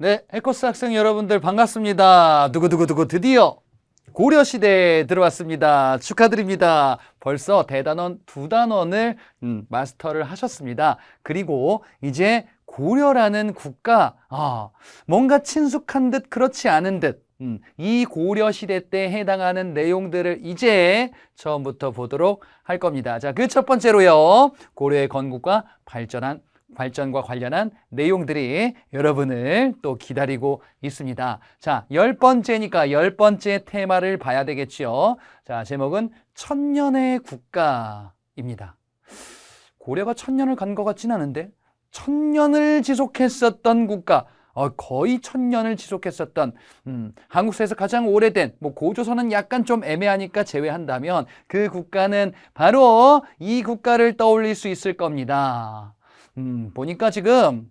네, 해커스 학생 여러분들 반갑습니다. 두구두구두구 드디어 고려시대에 들어왔습니다. 축하드립니다. 벌써 대단원 2단원을 마스터를 하셨습니다. 그리고 이제 고려라는 국가, 뭔가 친숙한 듯 그렇지 않은 듯, 이 고려시대 때 해당하는 내용들을 이제 처음부터 보도록 할 겁니다. 자, 그 첫 번째로요. 고려의 건국과 발전과 관련한 내용들이 여러분을 또 기다리고 있습니다. 자, 10번째니까 10번째 테마를 봐야 되겠죠. 자, 제목은 천년의 국가입니다. 고려가 천년을 간 것 같진 않은데 천년을 지속했었던 국가, 거의 천년을 지속했었던 한국사에서 가장 오래된, 고조선은 약간 좀 애매하니까 제외한다면 그 국가는 바로 이 국가를 떠올릴 수 있을 겁니다. 보니까 지금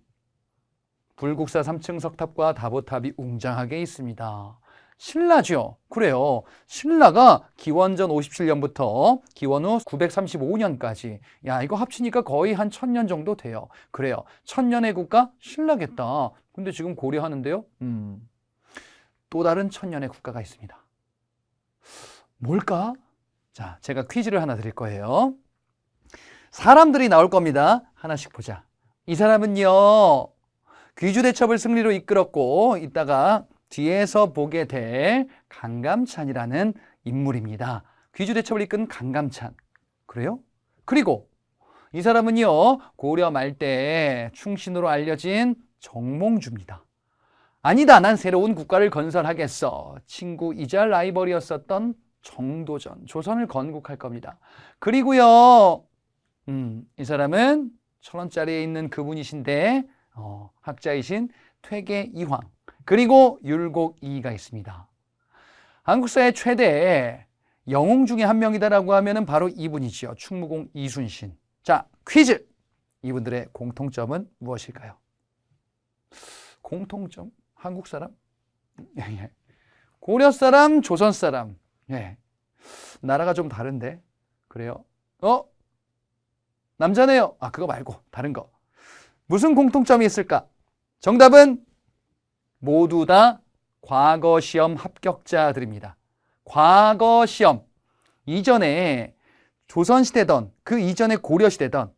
불국사 3층 석탑과 다보탑이 웅장하게 있습니다. 신라죠. 그래요. 신라가 기원전 57년부터 기원 후 935년까지. 야, 이거 합치니까 거의 한 1000년 정도 돼요. 그래요. 천년의 국가 신라겠다. 근데 지금 고려하는데요. 또 다른 천년의 국가가 있습니다. 뭘까? 자, 제가 퀴즈를 하나 드릴 거예요. 사람들이 나올 겁니다. 하나씩 보자. 이 사람은요, 귀주대첩을 승리로 이끌었고 이따가 뒤에서 보게 될 강감찬이라는 인물입니다. 귀주대첩을 이끈 강감찬. 그래요? 그리고 이 사람은요, 고려 말때 충신으로 알려진 정몽주입니다. 아니다, 난 새로운 국가를 건설하겠어. 친구이자 라이벌이었었던 정도전, 조선을 건국할 겁니다. 그리고요, 이 사람은 1000원짜리에 있는 그분이신데 학자이신 퇴계 이황, 그리고 율곡 이이가 있습니다. 한국사의 최대 영웅 중에 한 명이다라고 하면은 바로 이분이지요. 충무공 이순신. 자, 퀴즈! 이분들의 공통점은 무엇일까요? 공통점? 한국 사람? 고려 사람, 조선 사람. 예. 나라가 좀 다른데. 그래요? 남자네요. 그거 말고 다른 거. 무슨 공통점이 있을까? 정답은 모두 다 과거 시험 합격자들입니다. 과거 시험. 이전에 조선시대던 그 이전에 고려시대던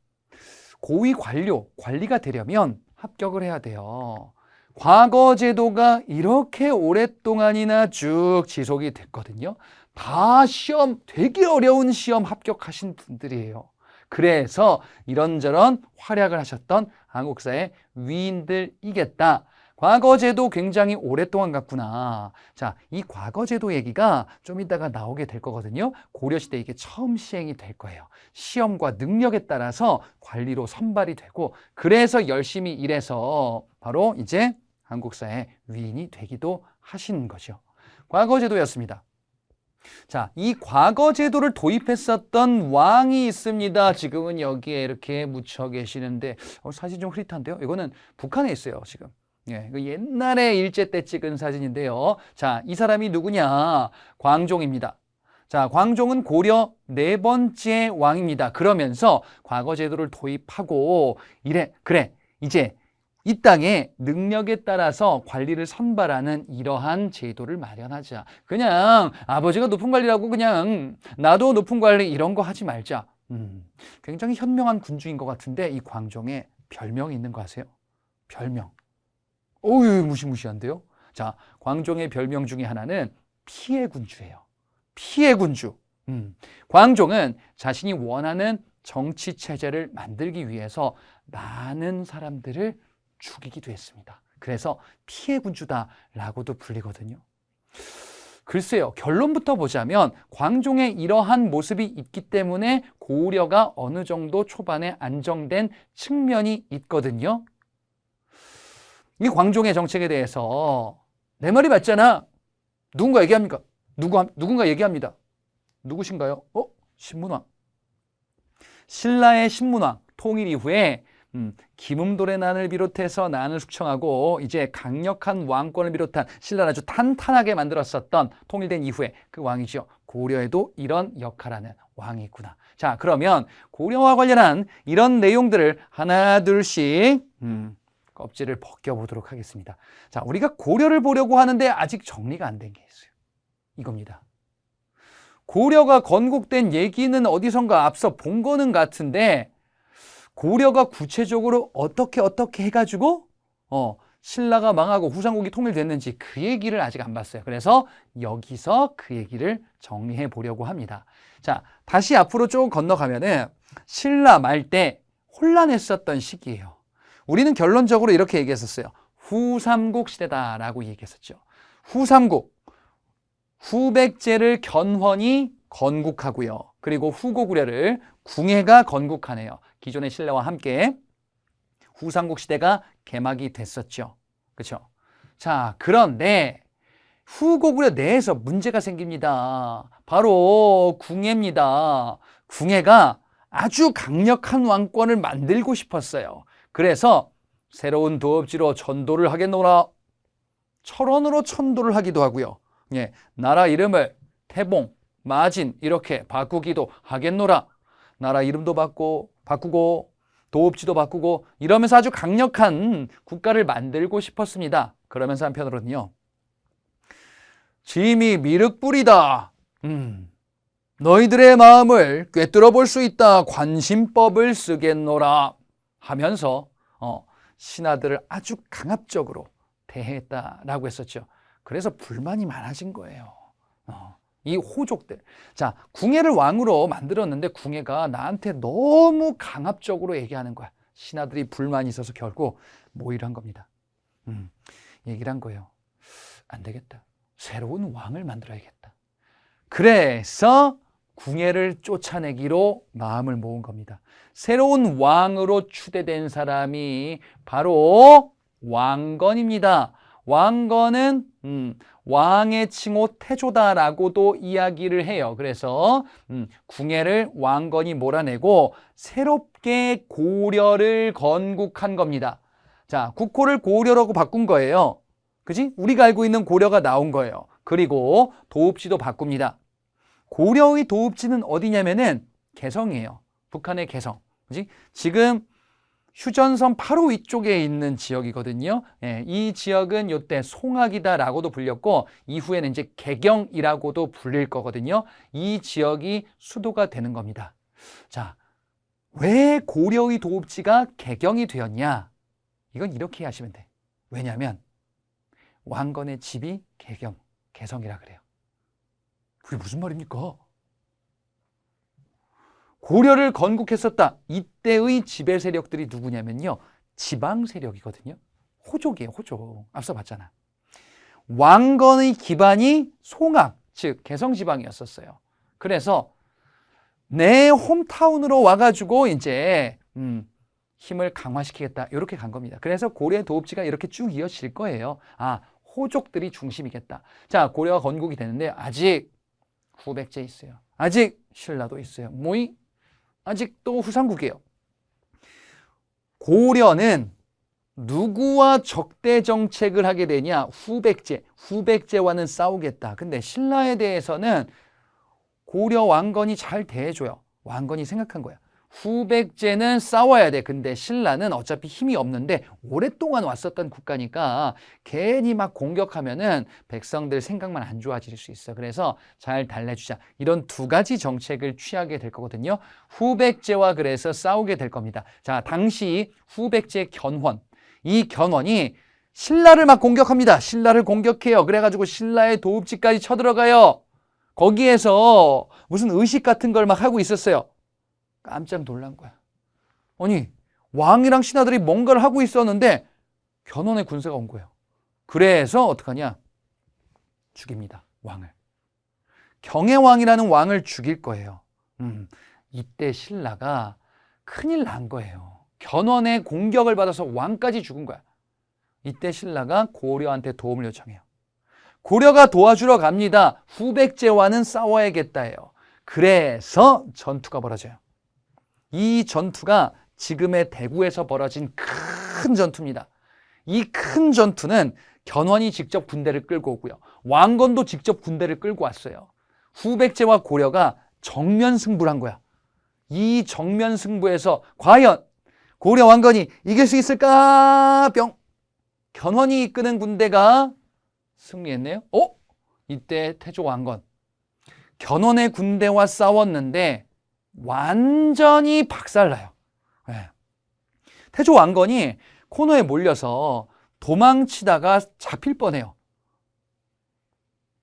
고위 관리가 되려면 합격을 해야 돼요. 과거 제도가 이렇게 오랫동안이나 쭉 지속이 됐거든요. 다 되게 어려운 시험 합격하신 분들이에요. 그래서 이런저런 활약을 하셨던 한국사의 위인들이겠다. 과거제도 굉장히 오랫동안 갔구나. 자, 이 과거제도 얘기가 좀 이따가 나오게 될 거거든요. 고려시대 이게 처음 시행이 될 거예요. 시험과 능력에 따라서 관리로 선발이 되고, 그래서 열심히 일해서 바로 이제 한국사의 위인이 되기도 하신 거죠. 과거제도였습니다. 자, 이 과거제도를 도입했었던 왕이 있습니다. 지금은 여기에 이렇게 묻혀 계시는데 사진 좀 흐릿한데요. 이거는 북한에 있어요, 지금. 예, 옛날에 일제 때 찍은 사진인데요. 자, 이 사람이 누구냐? 광종입니다. 자, 광종은 고려 4번째 왕입니다. 그러면서 과거제도를 도입하고 이제 이 땅에 능력에 따라서 관리를 선발하는 이러한 제도를 마련하자. 그냥 아버지가 높은 관리라고 그냥 나도 높은 관리 이런 거 하지 말자. 굉장히 현명한 군주인 것 같은데 이 광종에 별명이 있는 거 아세요? 별명. 어우, 무시무시한데요? 자, 광종의 별명 중에 하나는 피해 군주예요. 피해 군주. 광종은 자신이 원하는 정치 체제를 만들기 위해서 많은 사람들을 죽이기도 했습니다. 그래서 피해 군주다라고도 불리거든요. 글쎄요, 결론부터 보자면 광종의 이러한 모습이 있기 때문에 고려가 어느 정도 초반에 안정된 측면이 있거든요. 이 광종의 정책에 대해서 내 말이 맞잖아. 누군가 얘기합니까? 누군가 얘기합니다. 누구신가요? 신문왕. 신라의 신문왕 통일 이후에 김음돌의 난을 비롯해서 난을 숙청하고 이제 강력한 왕권을 비롯한 신라를 아주 탄탄하게 만들었었던, 통일된 이후에 그 왕이죠. 고려에도 이런 역할하는 왕이 있구나. 자, 그러면 고려와 관련한 이런 내용들을 하나 둘씩 껍질을 벗겨보도록 하겠습니다. 자, 우리가 고려를 보려고 하는데 아직 정리가 안 된 게 있어요. 이겁니다. 고려가 건국된 얘기는 어디선가 앞서 본 거는 같은데 고려가 구체적으로 어떻게 해가지고 신라가 망하고 후삼국이 통일됐는지 그 얘기를 아직 안 봤어요. 그래서 여기서 그 얘기를 정리해 보려고 합니다. 자, 다시 앞으로 조금 건너가면은 신라 말 때 혼란했었던 시기예요. 우리는 결론적으로 이렇게 얘기했었어요. 후삼국 시대다라고 얘기했었죠. 후삼국, 후백제를 견훤이 건국하고요. 그리고 후고구려를 궁예가 건국하네요. 기존의 신라와 함께 후삼국 시대가 개막이 됐었죠. 그렇죠? 자, 그런데 후고구려 내에서 문제가 생깁니다. 바로 궁예입니다. 궁예가 아주 강력한 왕권을 만들고 싶었어요. 그래서 새로운 도읍지로 전도를 하겠노라. 철원으로 천도를 하기도 하고요. 예, 나라 이름을 태봉, 마진 이렇게 바꾸기도 하겠노라. 나라 이름도 바꾸고 도읍지도 바꾸고 이러면서 아주 강력한 국가를 만들고 싶었습니다. 그러면서 한편으로는요. 짐이 미륵불이다. 너희들의 마음을 꿰뚫어 볼 수 있다. 관심법을 쓰겠노라 하면서 신하들을 아주 강압적으로 대했다라고 했었죠. 그래서 불만이 많아진 거예요. 이 호족들. 자, 궁예를 왕으로 만들었는데 궁예가 나한테 너무 강압적으로 얘기하는 거야. 신하들이 불만이 있어서 결국 모의를 한 겁니다. 얘기를 한 거예요. 안 되겠다. 새로운 왕을 만들어야겠다. 그래서 궁예를 쫓아내기로 마음을 모은 겁니다. 새로운 왕으로 추대된 사람이 바로 왕건입니다. 왕건은 왕의 칭호 태조다라고도 이야기를 해요. 그래서 궁예를 왕건이 몰아내고 새롭게 고려를 건국한 겁니다. 자, 국호를 고려라고 바꾼 거예요. 그지? 우리가 알고 있는 고려가 나온 거예요. 그리고 도읍지도 바꿉니다. 고려의 도읍지는 어디냐면은 개성이에요. 북한의 개성. 그지? 지금 휴전선 바로 위쪽에 있는 지역이거든요. 예, 이 지역은 이때 송악이다라고도 불렸고 이후에는 이제 개경이라고도 불릴 거거든요. 이 지역이 수도가 되는 겁니다. 자, 왜 고려의 도읍지가 개경이 되었냐? 이건 이렇게 하시면 돼. 왜냐하면 왕건의 집이 개성이라 그래요. 그게 무슨 말입니까? 고려를 건국했었다. 이때의 지배 세력들이 누구냐면요. 지방 세력이거든요. 호족이에요, 호족. 앞서 봤잖아. 왕건의 기반이 송악, 즉 개성지방이었었어요. 그래서 내 홈타운으로 와가지고 이제 힘을 강화시키겠다. 이렇게 간 겁니다. 그래서 고려의 도읍지가 이렇게 쭉 이어질 거예요. 아, 호족들이 중심이겠다. 자, 고려가 건국이 되는데 아직 후백제 있어요. 아직 신라도 있어요. 뭐이? 아직도 후삼국이에요. 고려는 누구와 적대 정책을 하게 되냐? 후백제와는 싸우겠다. 근데 신라에 대해서는 고려 왕건이 잘 대해줘요. 왕건이 생각한 거야. 후백제는 싸워야 돼. 근데 신라는 어차피 힘이 없는데 오랫동안 왔었던 국가니까 괜히 막 공격하면은 백성들 생각만 안 좋아질 수 있어. 그래서 잘 달래주자. 이런 두 가지 정책을 취하게 될 거거든요. 후백제와 그래서 싸우게 될 겁니다. 자, 당시 후백제 견훤. 이 견훤이 신라를 막 공격합니다. 신라를 공격해요. 그래가지고 신라의 도읍지까지 쳐들어가요. 거기에서 무슨 의식 같은 걸 막 하고 있었어요. 깜짝 놀란 거야. 아니, 왕이랑 신하들이 뭔가를 하고 있었는데 견훤의 군사가 온 거예요. 그래서 어떡하냐? 죽입니다. 왕을. 경혜왕이라는 왕을 죽일 거예요. 이때 신라가 큰일 난 거예요. 견훤의 공격을 받아서 왕까지 죽은 거야. 이때 신라가 고려한테 도움을 요청해요. 고려가 도와주러 갑니다. 후백제와는 싸워야겠다예요. 그래서 전투가 벌어져요. 이 전투가 지금의 대구에서 벌어진 큰 전투입니다. 이 큰 전투는 견훤이 직접 군대를 끌고 오고요. 왕건도 직접 군대를 끌고 왔어요. 후백제와 고려가 정면 승부를 한 거야. 이 정면 승부에서 과연 고려 왕건이 이길 수 있을까? 뿅. 견훤이 이끄는 군대가 승리했네요. 이때 태조 왕건 견훤의 군대와 싸웠는데 완전히 박살나요. 네. 태조 왕건이 코너에 몰려서 도망치다가 잡힐 뻔해요.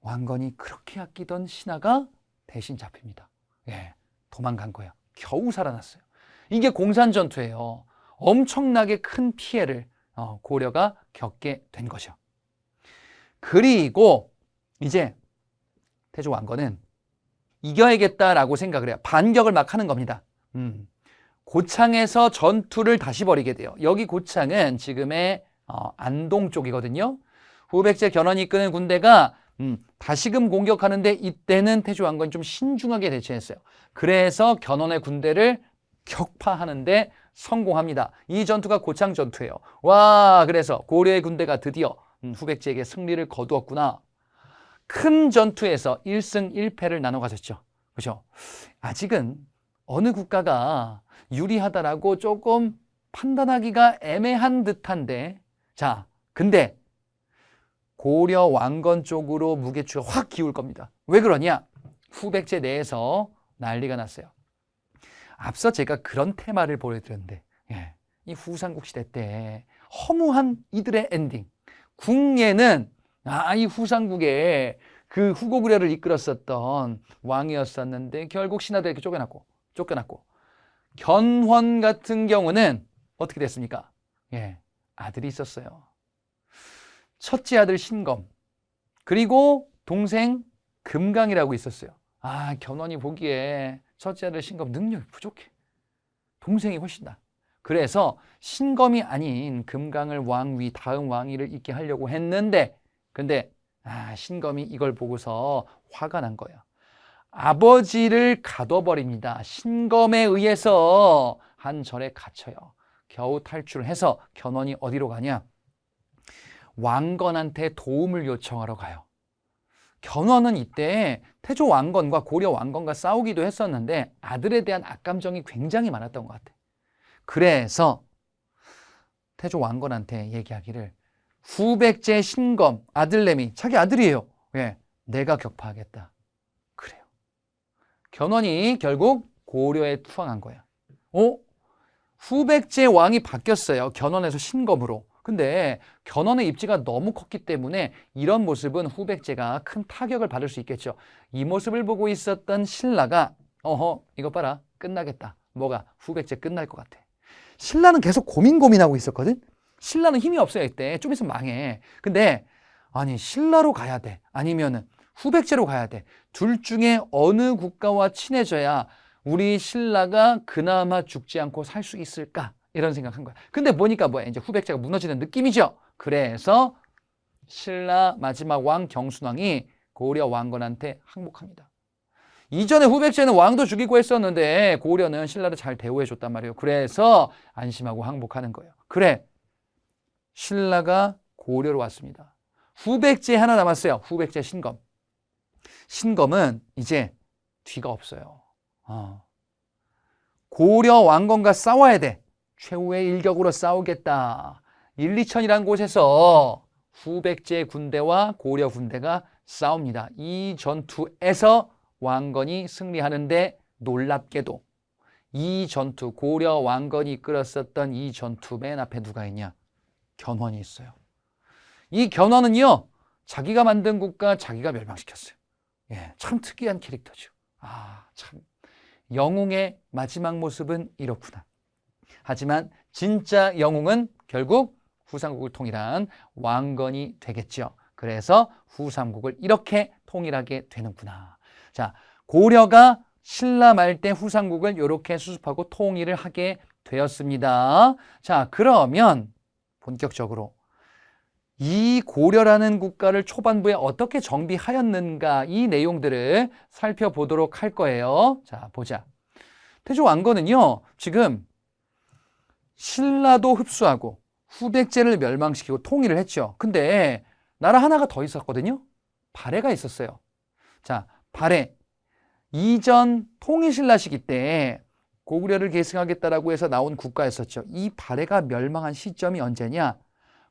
왕건이 그렇게 아끼던 신하가 대신 잡힙니다. 예, 도망간 거예요. 겨우 살아났어요. 이게 공산전투예요. 엄청나게 큰 피해를 고려가 겪게 된 거죠. 그리고 이제 태조 왕건은 이겨야겠다라고 생각을 해요. 반격을 막 하는 겁니다. 고창에서 전투를 다시 벌이게 돼요. 여기 고창은 지금의 안동 쪽이거든요. 후백제 견훤이 이끄는 군대가 다시금 공격하는데 이때는 태조 왕건이 좀 신중하게 대처했어요. 그래서 견훤의 군대를 격파하는데 성공합니다. 이 전투가 고창 전투예요. 와, 그래서 고려의 군대가 드디어 후백제에게 승리를 거두었구나. 큰 전투에서 1승 1패를 나눠 가졌죠. 그죠? 아직은 어느 국가가 유리하다라고 조금 판단하기가 애매한 듯한데, 자, 근데 고려 왕건 쪽으로 무게추가 확 기울 겁니다. 왜 그러냐? 후백제 내에서 난리가 났어요. 앞서 제가 그런 테마를 보여드렸는데, 이 후삼국 시대 때 허무한 이들의 엔딩. 궁예는 이 후삼국에 그 후고구려를 이끌었었던 왕이었었는데 결국 신하들에게 쫓겨났고 견훤 같은 경우는 어떻게 됐습니까? 아들이 있었어요. 첫째 아들 신검, 그리고 동생 금강이라고 있었어요. 견훤이 보기에 첫째 아들 신검 능력이 부족해. 동생이 훨씬 나. 그래서 신검이 아닌 금강을 왕위, 다음 왕위를 잇게 하려고 했는데, 근데 신검이 이걸 보고서 화가 난 거예요. 아버지를 가둬버립니다. 신검에 의해서 한 절에 갇혀요. 겨우 탈출을 해서 견훤이 어디로 가냐? 왕건한테 도움을 요청하러 가요. 견훤은 이때 태조 왕건과 고려 왕건과 싸우기도 했었는데 아들에 대한 악감정이 굉장히 많았던 것 같아요. 그래서 태조 왕건한테 얘기하기를, 후백제 신검 아들내미, 자기 아들이에요. 내가 격파하겠다. 그래요. 견훤이 결국 고려에 투항한 거야. 후백제 왕이 바뀌었어요. 견훤에서 신검으로. 근데 견훤의 입지가 너무 컸기 때문에 이런 모습은 후백제가 큰 타격을 받을 수 있겠죠. 이 모습을 보고 있었던 신라가 이거 봐라, 끝나겠다. 뭐가? 후백제 끝날 것 같아. 신라는 계속 고민하고 있었거든. 신라는 힘이 없어요. 이때 좀 있으면 망해. 근데 아니, 신라로 가야 돼, 아니면은 후백제로 가야 돼. 둘 중에 어느 국가와 친해져야 우리 신라가 그나마 죽지 않고 살 수 있을까? 이런 생각한 거야. 근데 보니까 이제 후백제가 무너지는 느낌이죠. 그래서 신라 마지막 왕 경순왕이 고려 왕건한테 항복합니다. 이전에 후백제는 왕도 죽이고 했었는데 고려는 신라를 잘 대우해 줬단 말이에요. 그래서 안심하고 항복하는 거예요. 그래, 신라가 고려로 왔습니다. 후백제 하나 남았어요. 후백제 신검. 신검은 이제 뒤가 없어요. 고려 왕건과 싸워야 돼. 최후의 일격으로 싸우겠다. 일리천이라는 곳에서 후백제 군대와 고려 군대가 싸웁니다. 이 전투에서 왕건이 승리하는데 놀랍게도 이 전투, 고려 왕건이 이끌었었던 이 전투 맨 앞에 누가 있냐? 견훤이 있어요. 이 견훤은요, 자기가 만든 국가 자기가 멸망시켰어요. 참 특이한 캐릭터죠. 참 영웅의 마지막 모습은 이렇구나. 하지만 진짜 영웅은 결국 후삼국을 통일한 왕건이 되겠죠. 그래서 후삼국을 이렇게 통일하게 되는구나. 자, 고려가 신라 말 때 후삼국을 이렇게 수습하고 통일을 하게 되었습니다. 자, 그러면 본격적으로 이 고려라는 국가를 초반부에 어떻게 정비하였는가, 이 내용들을 살펴보도록 할 거예요. 자, 보자. 태조 왕건은요, 지금 신라도 흡수하고 후백제를 멸망시키고 통일을 했죠. 근데 나라 하나가 더 있었거든요. 발해가 있었어요. 자, 발해. 이전 통일신라 시기 때 고구려를 계승하겠다라고 해서 나온 국가였었죠. 이 발해가 멸망한 시점이 언제냐?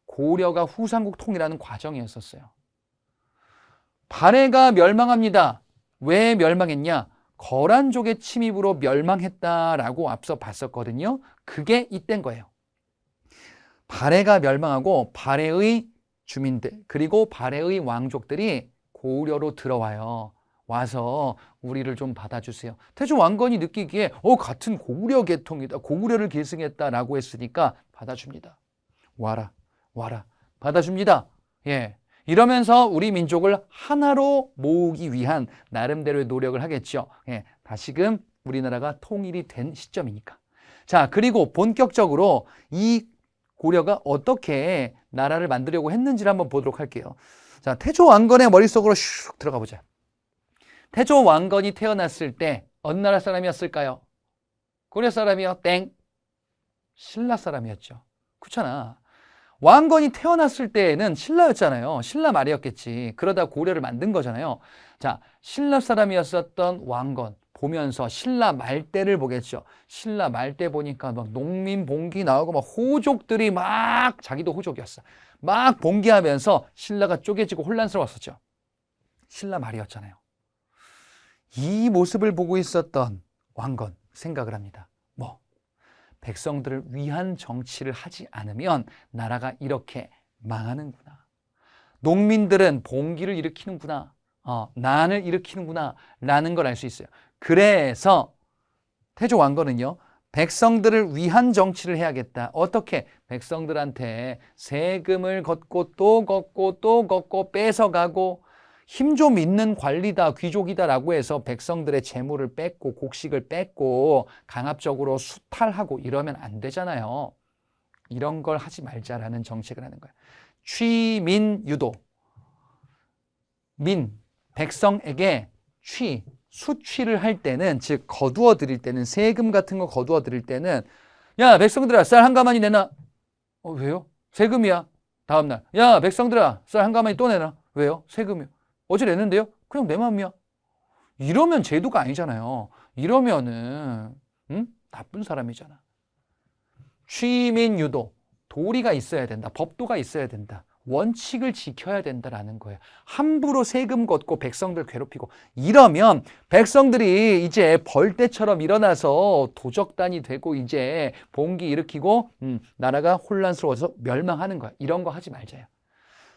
고려가 후삼국 통일하는 과정이었었어요. 발해가 멸망합니다. 왜 멸망했냐? 거란족의 침입으로 멸망했다라고 앞서 봤었거든요. 그게 이때인 거예요. 발해가 멸망하고 발해의 주민들 그리고 발해의 왕족들이 고려로 들어와요. 와서 우리를 좀 받아주세요. 태조 왕건이 느끼기에 같은 고구려 계통이다. 고구려를 계승했다라고 했으니까 받아줍니다. 와라 받아줍니다. 예. 이러면서 우리 민족을 하나로 모으기 위한 나름대로의 노력을 하겠죠. 예. 다시금 우리나라가 통일이 된 시점이니까. 자, 그리고 본격적으로 이 고려가 어떻게 나라를 만들려고 했는지를 한번 보도록 할게요. 자, 태조 왕건의 머릿속으로 슉 들어가 보자. 태조 왕건이 태어났을 때 어느 나라 사람이었을까요? 고려 사람이요? 땡. 신라 사람이었죠. 그렇잖아. 왕건이 태어났을 때에는 신라였잖아요. 신라 말이었겠지. 그러다 고려를 만든 거잖아요. 자, 신라 사람이었었던 왕건 보면서 신라 말대를 보겠죠. 신라 말대 보니까 막 농민 봉기 나오고 막 호족들이 막 자기도 호족이었어. 막 봉기하면서 신라가 쪼개지고 혼란스러웠었죠. 신라 말이었잖아요. 이 모습을 보고 있었던 왕건 생각을 합니다. 백성들을 위한 정치를 하지 않으면 나라가 이렇게 망하는구나. 농민들은 봉기를 일으키는구나. 난을 일으키는구나 라는 걸 알 수 있어요. 그래서 태조 왕건은요. 백성들을 위한 정치를 해야겠다. 어떻게? 백성들한테 세금을 걷고 또 걷고 또 걷고 뺏어가고 힘 좀 있는 관리다, 귀족이다라고 해서 백성들의 재물을 뺏고 곡식을 뺏고 강압적으로 수탈하고 이러면 안 되잖아요. 이런 걸 하지 말자라는 정책을 하는 거예요. 취민유도. 백성에게 수취를 할 때는, 즉 거두어 드릴 때는, 세금 같은 거 거두어 드릴 때는 야, 백성들아, 쌀 한 가마니 내놔. 왜요? 세금이야. 다음날, 야, 백성들아, 쌀 한 가마니 또 내놔. 왜요? 세금이요. 어제 냈는데요? 그냥 내 맘이야. 이러면 제도가 아니잖아요. 이러면은 나쁜 사람이잖아. 취민유도. 도리가 있어야 된다. 법도가 있어야 된다. 원칙을 지켜야 된다라는 거예요. 함부로 세금 걷고 백성들 괴롭히고 이러면 백성들이 이제 벌떼처럼 일어나서 도적단이 되고 이제 봉기 일으키고 나라가 혼란스러워서 멸망하는 거야. 이런 거 하지 말자요.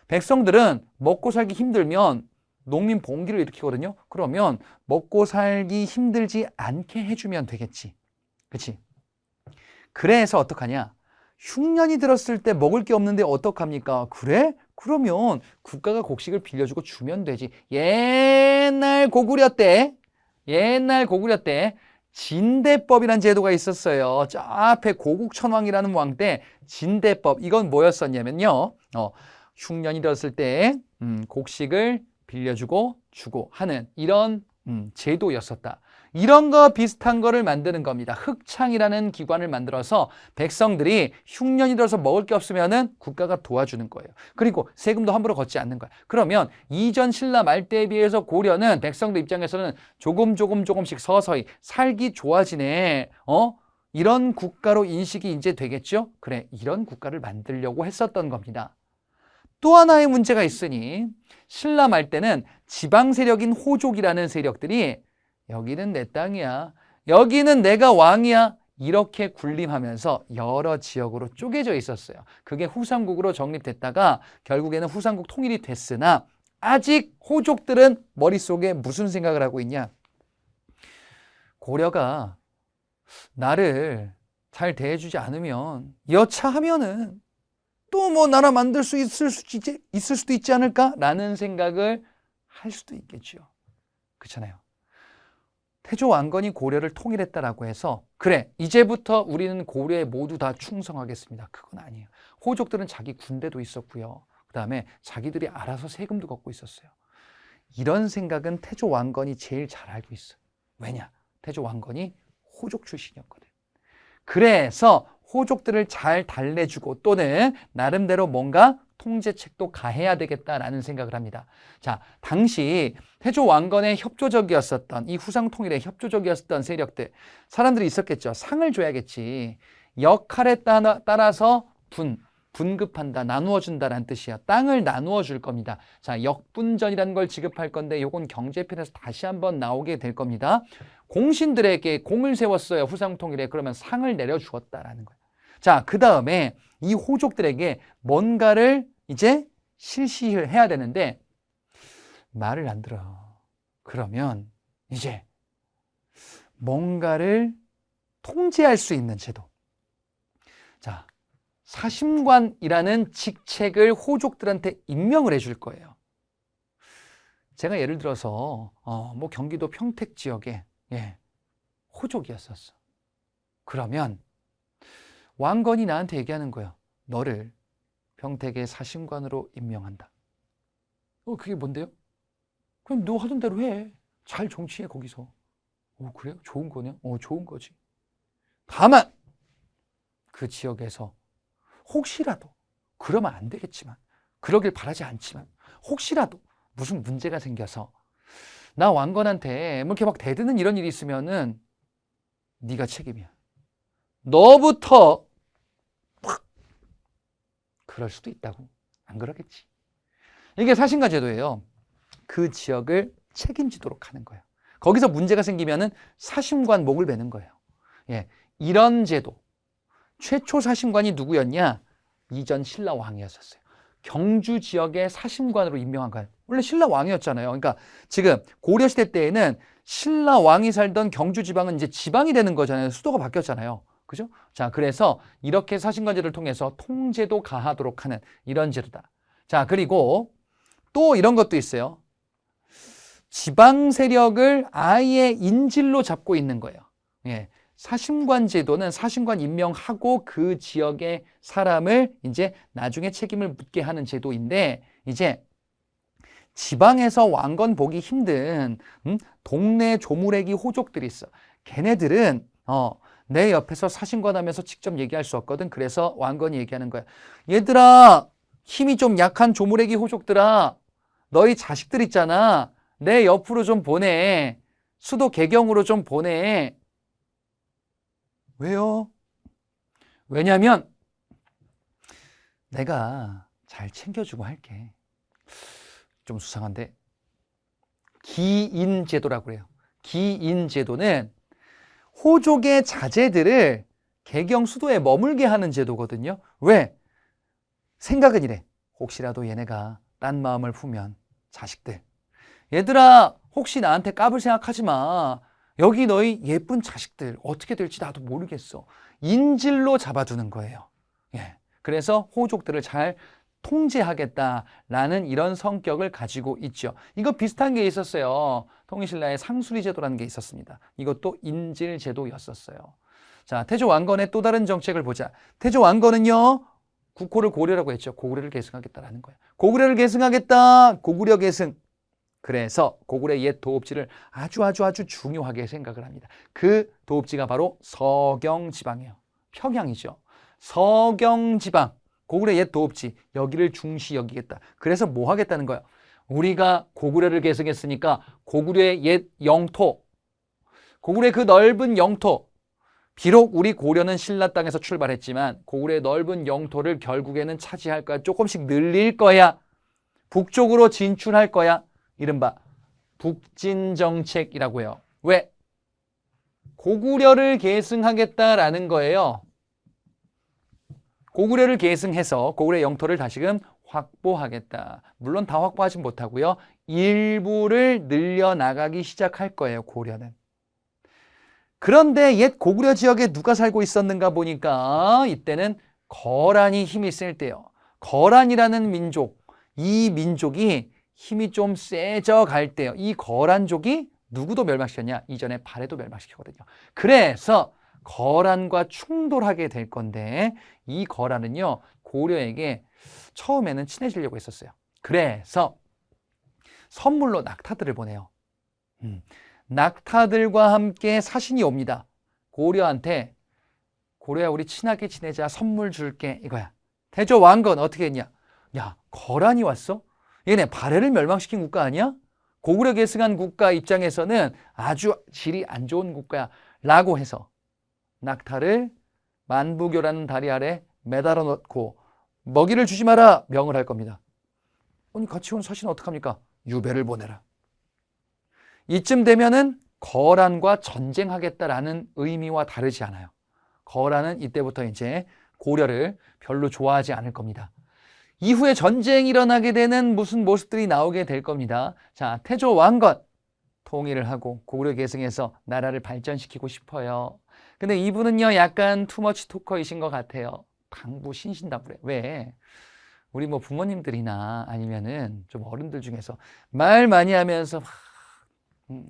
백성들은 먹고 살기 힘들면 농민 봉기를 일으키거든요. 그러면 먹고 살기 힘들지 않게 해주면 되겠지. 그렇지? 그래서 어떡하냐? 흉년이 들었을 때 먹을 게 없는데 어떡합니까? 그래? 그러면 국가가 곡식을 빌려주고 주면 되지. 옛날 고구려 때 진대법이라는 제도가 있었어요. 저 앞에 고국천왕이라는 왕 때 진대법. 이건 뭐였었냐면요. 흉년이 들었을 때 곡식을 빌려주고 주고 하는 이런 제도였었다. 이런 거 비슷한 거를 만드는 겁니다. 흑창이라는 기관을 만들어서 백성들이 흉년이 들어서 먹을 게 없으면은 국가가 도와주는 거예요. 그리고 세금도 함부로 걷지 않는 거야. 그러면 이전 신라 말대에 비해서 고려는 백성들 입장에서는 조금씩 서서히 살기 좋아지네. 이런 국가로 인식이 이제 되겠죠? 그래, 이런 국가를 만들려고 했었던 겁니다. 또 하나의 문제가 있으니 신라 말대는 지방 세력인 호족이라는 세력들이 여기는 내 땅이야, 여기는 내가 왕이야, 이렇게 군림하면서 여러 지역으로 쪼개져 있었어요. 그게 후삼국으로 정립됐다가 결국에는 후삼국 통일이 됐으나 아직 호족들은 머릿속에 무슨 생각을 하고 있냐? 고려가 나를 잘 대해주지 않으면 여차하면은 또 뭐 나라 만들 수 있을 수도 있지 않을까? 라는 생각을 할 수도 있겠죠. 그렇잖아요. 태조 왕건이 고려를 통일했다라고 해서 그래, 이제부터 우리는 고려에 모두 다 충성하겠습니다. 그건 아니에요. 호족들은 자기 군대도 있었고요. 그 다음에 자기들이 알아서 세금도 걷고 있었어요. 이런 생각은 태조 왕건이 제일 잘 알고 있어요. 왜냐? 태조 왕건이 호족 출신이었거든. 그래서 호족들을 잘 달래주고 또는 나름대로 뭔가 통제책도 가해야 되겠다라는 생각을 합니다. 자, 당시 태조 왕건의 협조적이었었던 이 후상통일에 협조적이었었던 세력들, 사람들이 있었겠죠. 상을 줘야겠지. 역할에 따라서 분급한다, 나누어 준다라는 뜻이야. 땅을 나누어 줄 겁니다. 자, 역분전이라는 걸 지급할 건데 요건 경제편에서 다시 한번 나오게 될 겁니다. 공신들에게 공을 세웠어요. 후상통일에. 그러면 상을 내려주었다라는 거예요. 자, 그 다음에 이 호족들에게 뭔가를 이제 실시를 해야 되는데 말을 안 들어. 그러면 이제 뭔가를 통제할 수 있는 제도. 자, 사심관이라는 직책을 호족들한테 임명을 해줄 거예요. 제가 예를 들어서 뭐 경기도 평택 지역에 호족이었었어. 그러면 왕건이 나한테 얘기하는 거야. 너를 평택의 사심관으로 임명한다. 그게 뭔데요? 그럼 너 하던 대로 해. 잘 정치해 거기서. 그래요? 좋은 거냐? 좋은 거지. 다만 그 지역에서 혹시라도, 그러면 안 되겠지만, 그러길 바라지 않지만 혹시라도 무슨 문제가 생겨서 나 왕건한테 뭐 이렇게 막 대드는 이런 일이 있으면은 네가 책임이야. 너부터 팍! 그럴 수도 있다고. 안 그러겠지. 이게 사신가 제도예요. 그 지역을 책임지도록 하는 거예요. 거기서 문제가 생기면은 사심관 목을 베는 거예요. 이런 제도. 최초 사심관이 누구였냐? 이전 신라 왕이었었어요. 경주 지역의 사심관으로 임명한 거예요. 원래 신라 왕이었잖아요. 그러니까 지금 고려시대 때에는 신라 왕이 살던 경주 지방은 이제 지방이 되는 거잖아요. 수도가 바뀌었잖아요. 그죠? 자, 그래서 이렇게 사심관제를 통해서 통제도 가하도록 하는 이런 제도다. 자, 그리고 또 이런 것도 있어요. 지방 세력을 아예 인질로 잡고 있는 거예요. 사심관 제도는 사심관 임명하고 그 지역의 사람을 이제 나중에 책임을 묻게 하는 제도인데, 이제 지방에서 왕건 보기 힘든 동네 조무래기 호족들이 있어. 걔네들은 내 옆에서 사심관 하면서 직접 얘기할 수 없거든. 그래서 왕건이 얘기하는 거야. 얘들아, 힘이 좀 약한 조무래기 호족들아, 너희 자식들 있잖아. 내 옆으로 좀 보내. 수도 개경으로 좀 보내. 왜요? 왜냐면 내가 잘 챙겨주고 할게. 좀 수상한데 기인제도라고 그래요. 기인제도는 호족의 자제들을 개경 수도에 머물게 하는 제도거든요. 왜? 생각은 이래. 혹시라도 얘네가 딴 마음을 품으면 자식들. 얘들아, 혹시 나한테 까불 생각하지 마. 여기 너희 예쁜 자식들 어떻게 될지 나도 모르겠어. 인질로 잡아두는 거예요. 그래서 호족들을 잘 통제하겠다라는 이런 성격을 가지고 있죠. 이거 비슷한 게 있었어요. 통일신라의 상수리 제도라는 게 있었습니다. 이것도 인질 제도였었어요. 자, 태조 왕건의 또 다른 정책을 보자. 태조 왕건은요, 국호를 고려라고 했죠. 고구려를 계승하겠다라는 거예요. 고구려를 계승하겠다. 고구려 계승. 그래서 고구려의 옛 도읍지를 아주 중요하게 생각을 합니다. 그 도읍지가 바로 서경지방이에요. 평양이죠. 서경지방, 고구려의 옛 도읍지, 여기를 중시 여기겠다. 그래서 뭐 하겠다는 거야? 우리가 고구려를 계승했으니까 고구려의 옛 영토, 고구려의 그 넓은 영토, 비록 우리 고려는 신라 땅에서 출발했지만 고구려의 넓은 영토를 결국에는 차지할 거야. 조금씩 늘릴 거야. 북쪽으로 진출할 거야. 이른바 북진정책이라고 해요. 왜? 고구려를 계승하겠다라는 거예요. 고구려를 계승해서 고구려의 영토를 다시금 확보하겠다. 물론 다 확보하진 못하고요. 일부를 늘려나가기 시작할 거예요. 고려는. 그런데 옛 고구려 지역에 누가 살고 있었는가 보니까 이때는 거란이 힘이 셀 때요. 거란이라는 민족, 이 민족이 힘이 좀 세져 갈 때요. 이 거란족이 누구도 멸망시켰냐? 이전에 발해도 멸망시켰거든요. 그래서 거란과 충돌하게 될 건데 이 거란은요, 고려에게 처음에는 친해지려고 했었어요. 그래서 선물로 낙타들을 보내요. 낙타들과 함께 사신이 옵니다. 고려한테 고려야 우리 친하게 지내자, 선물 줄게 이거야. 태조 왕건 어떻게 했냐? 야, 거란이 왔어? 얘네 발해를 멸망시킨 국가 아니야? 고구려 계승한 국가 입장에서는 아주 질이 안 좋은 국가야 라고 해서 낙타를 만부교라는 다리 아래 매달아 놓고 먹이를 주지 마라 명을 할 겁니다. 아니 같이 온 사신은 어떡합니까? 유배를 보내라. 이쯤 되면은 거란과 전쟁하겠다라는 의미와 다르지 않아요. 거란은 이때부터 이제 고려를 별로 좋아하지 않을 겁니다. 이후에 전쟁이 일어나게 되는 무슨 모습들이 나오게 될 겁니다. 자, 태조 왕건 통일을 하고 고구려 계승해서 나라를 발전시키고 싶어요. 근데 이분은요 약간 투머치 토커이신 것 같아요. 당부 신신당부래. 왜? 우리 뭐 부모님들이나 아니면은 좀 어른들 중에서 말 많이 하면서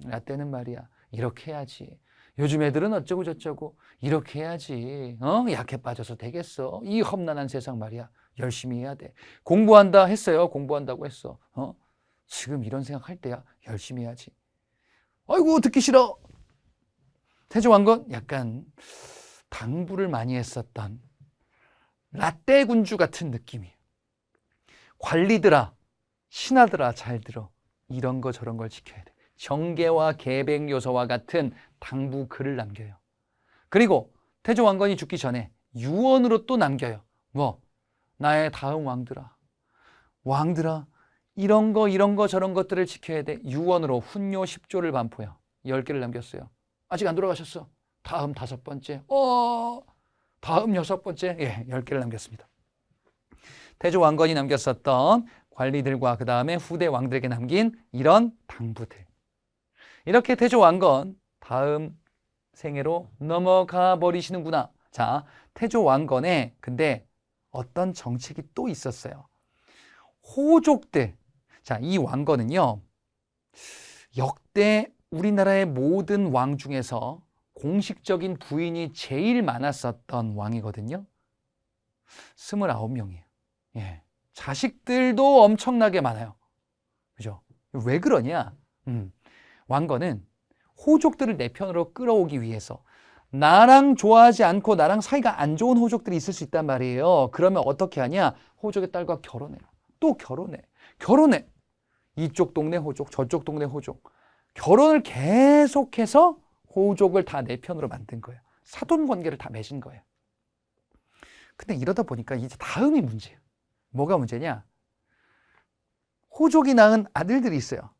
라떼는 말이야 이렇게 해야지. 요즘 애들은 어쩌고 저쩌고 이렇게 해야지. 약해 빠져서 되겠어. 이 험난한 세상 말이야. 열심히 해야 돼. 공부한다 했어요. 공부한다고 했어. 지금 이런 생각할 때야. 열심히 해야지. 아이고 듣기 싫어. 태조 왕건 약간 당부를 많이 했었던 라떼 군주 같은 느낌이에요. 관리들아, 신하들아 잘 들어. 이런 거 저런 걸 지켜야 돼. 정계와 계백 요서와 같은 당부 글을 남겨요. 그리고 태조 왕건이 죽기 전에 유언으로 또 남겨요. 뭐? 나의 다음 왕들아. 왕들아, 이런 거 저런 것들을 지켜야 돼. 유언으로 훈요 10조를 반포해요. 10개를 남겼어요. 아직 안 돌아가셨어. 다음 5번째. 다음 6번째. 예, 10개를 남겼습니다. 태조 왕건이 남겼었던 관리들과 그 다음에 후대 왕들에게 남긴 이런 당부들. 이렇게 태조 왕건 다음 생애로 넘어가 버리시는구나. 자, 태조 왕건에 근데 어떤 정책이 또 있었어요. 호족들. 자, 이 왕건은요. 역대 우리나라의 모든 왕 중에서 공식적인 부인이 제일 많았었던 왕이거든요. 29명이에요. 예. 자식들도 엄청나게 많아요. 그죠? 왜 그러냐? 왕건은 호족들을 내 편으로 끌어오기 위해서 나랑 좋아하지 않고 나랑 사이가 안 좋은 호족들이 있을 수 있단 말이에요. 그러면 어떻게 하냐? 호족의 딸과 결혼해요. 또 결혼해. 이쪽 동네 호족, 저쪽 동네 호족. 결혼을 계속해서 호족을 다 내 편으로 만든 거예요. 사돈 관계를 다 맺은 거예요. 근데 이러다 보니까 이제 다음이 문제예요. 뭐가 문제냐? 호족이 낳은 아들들이 있어요.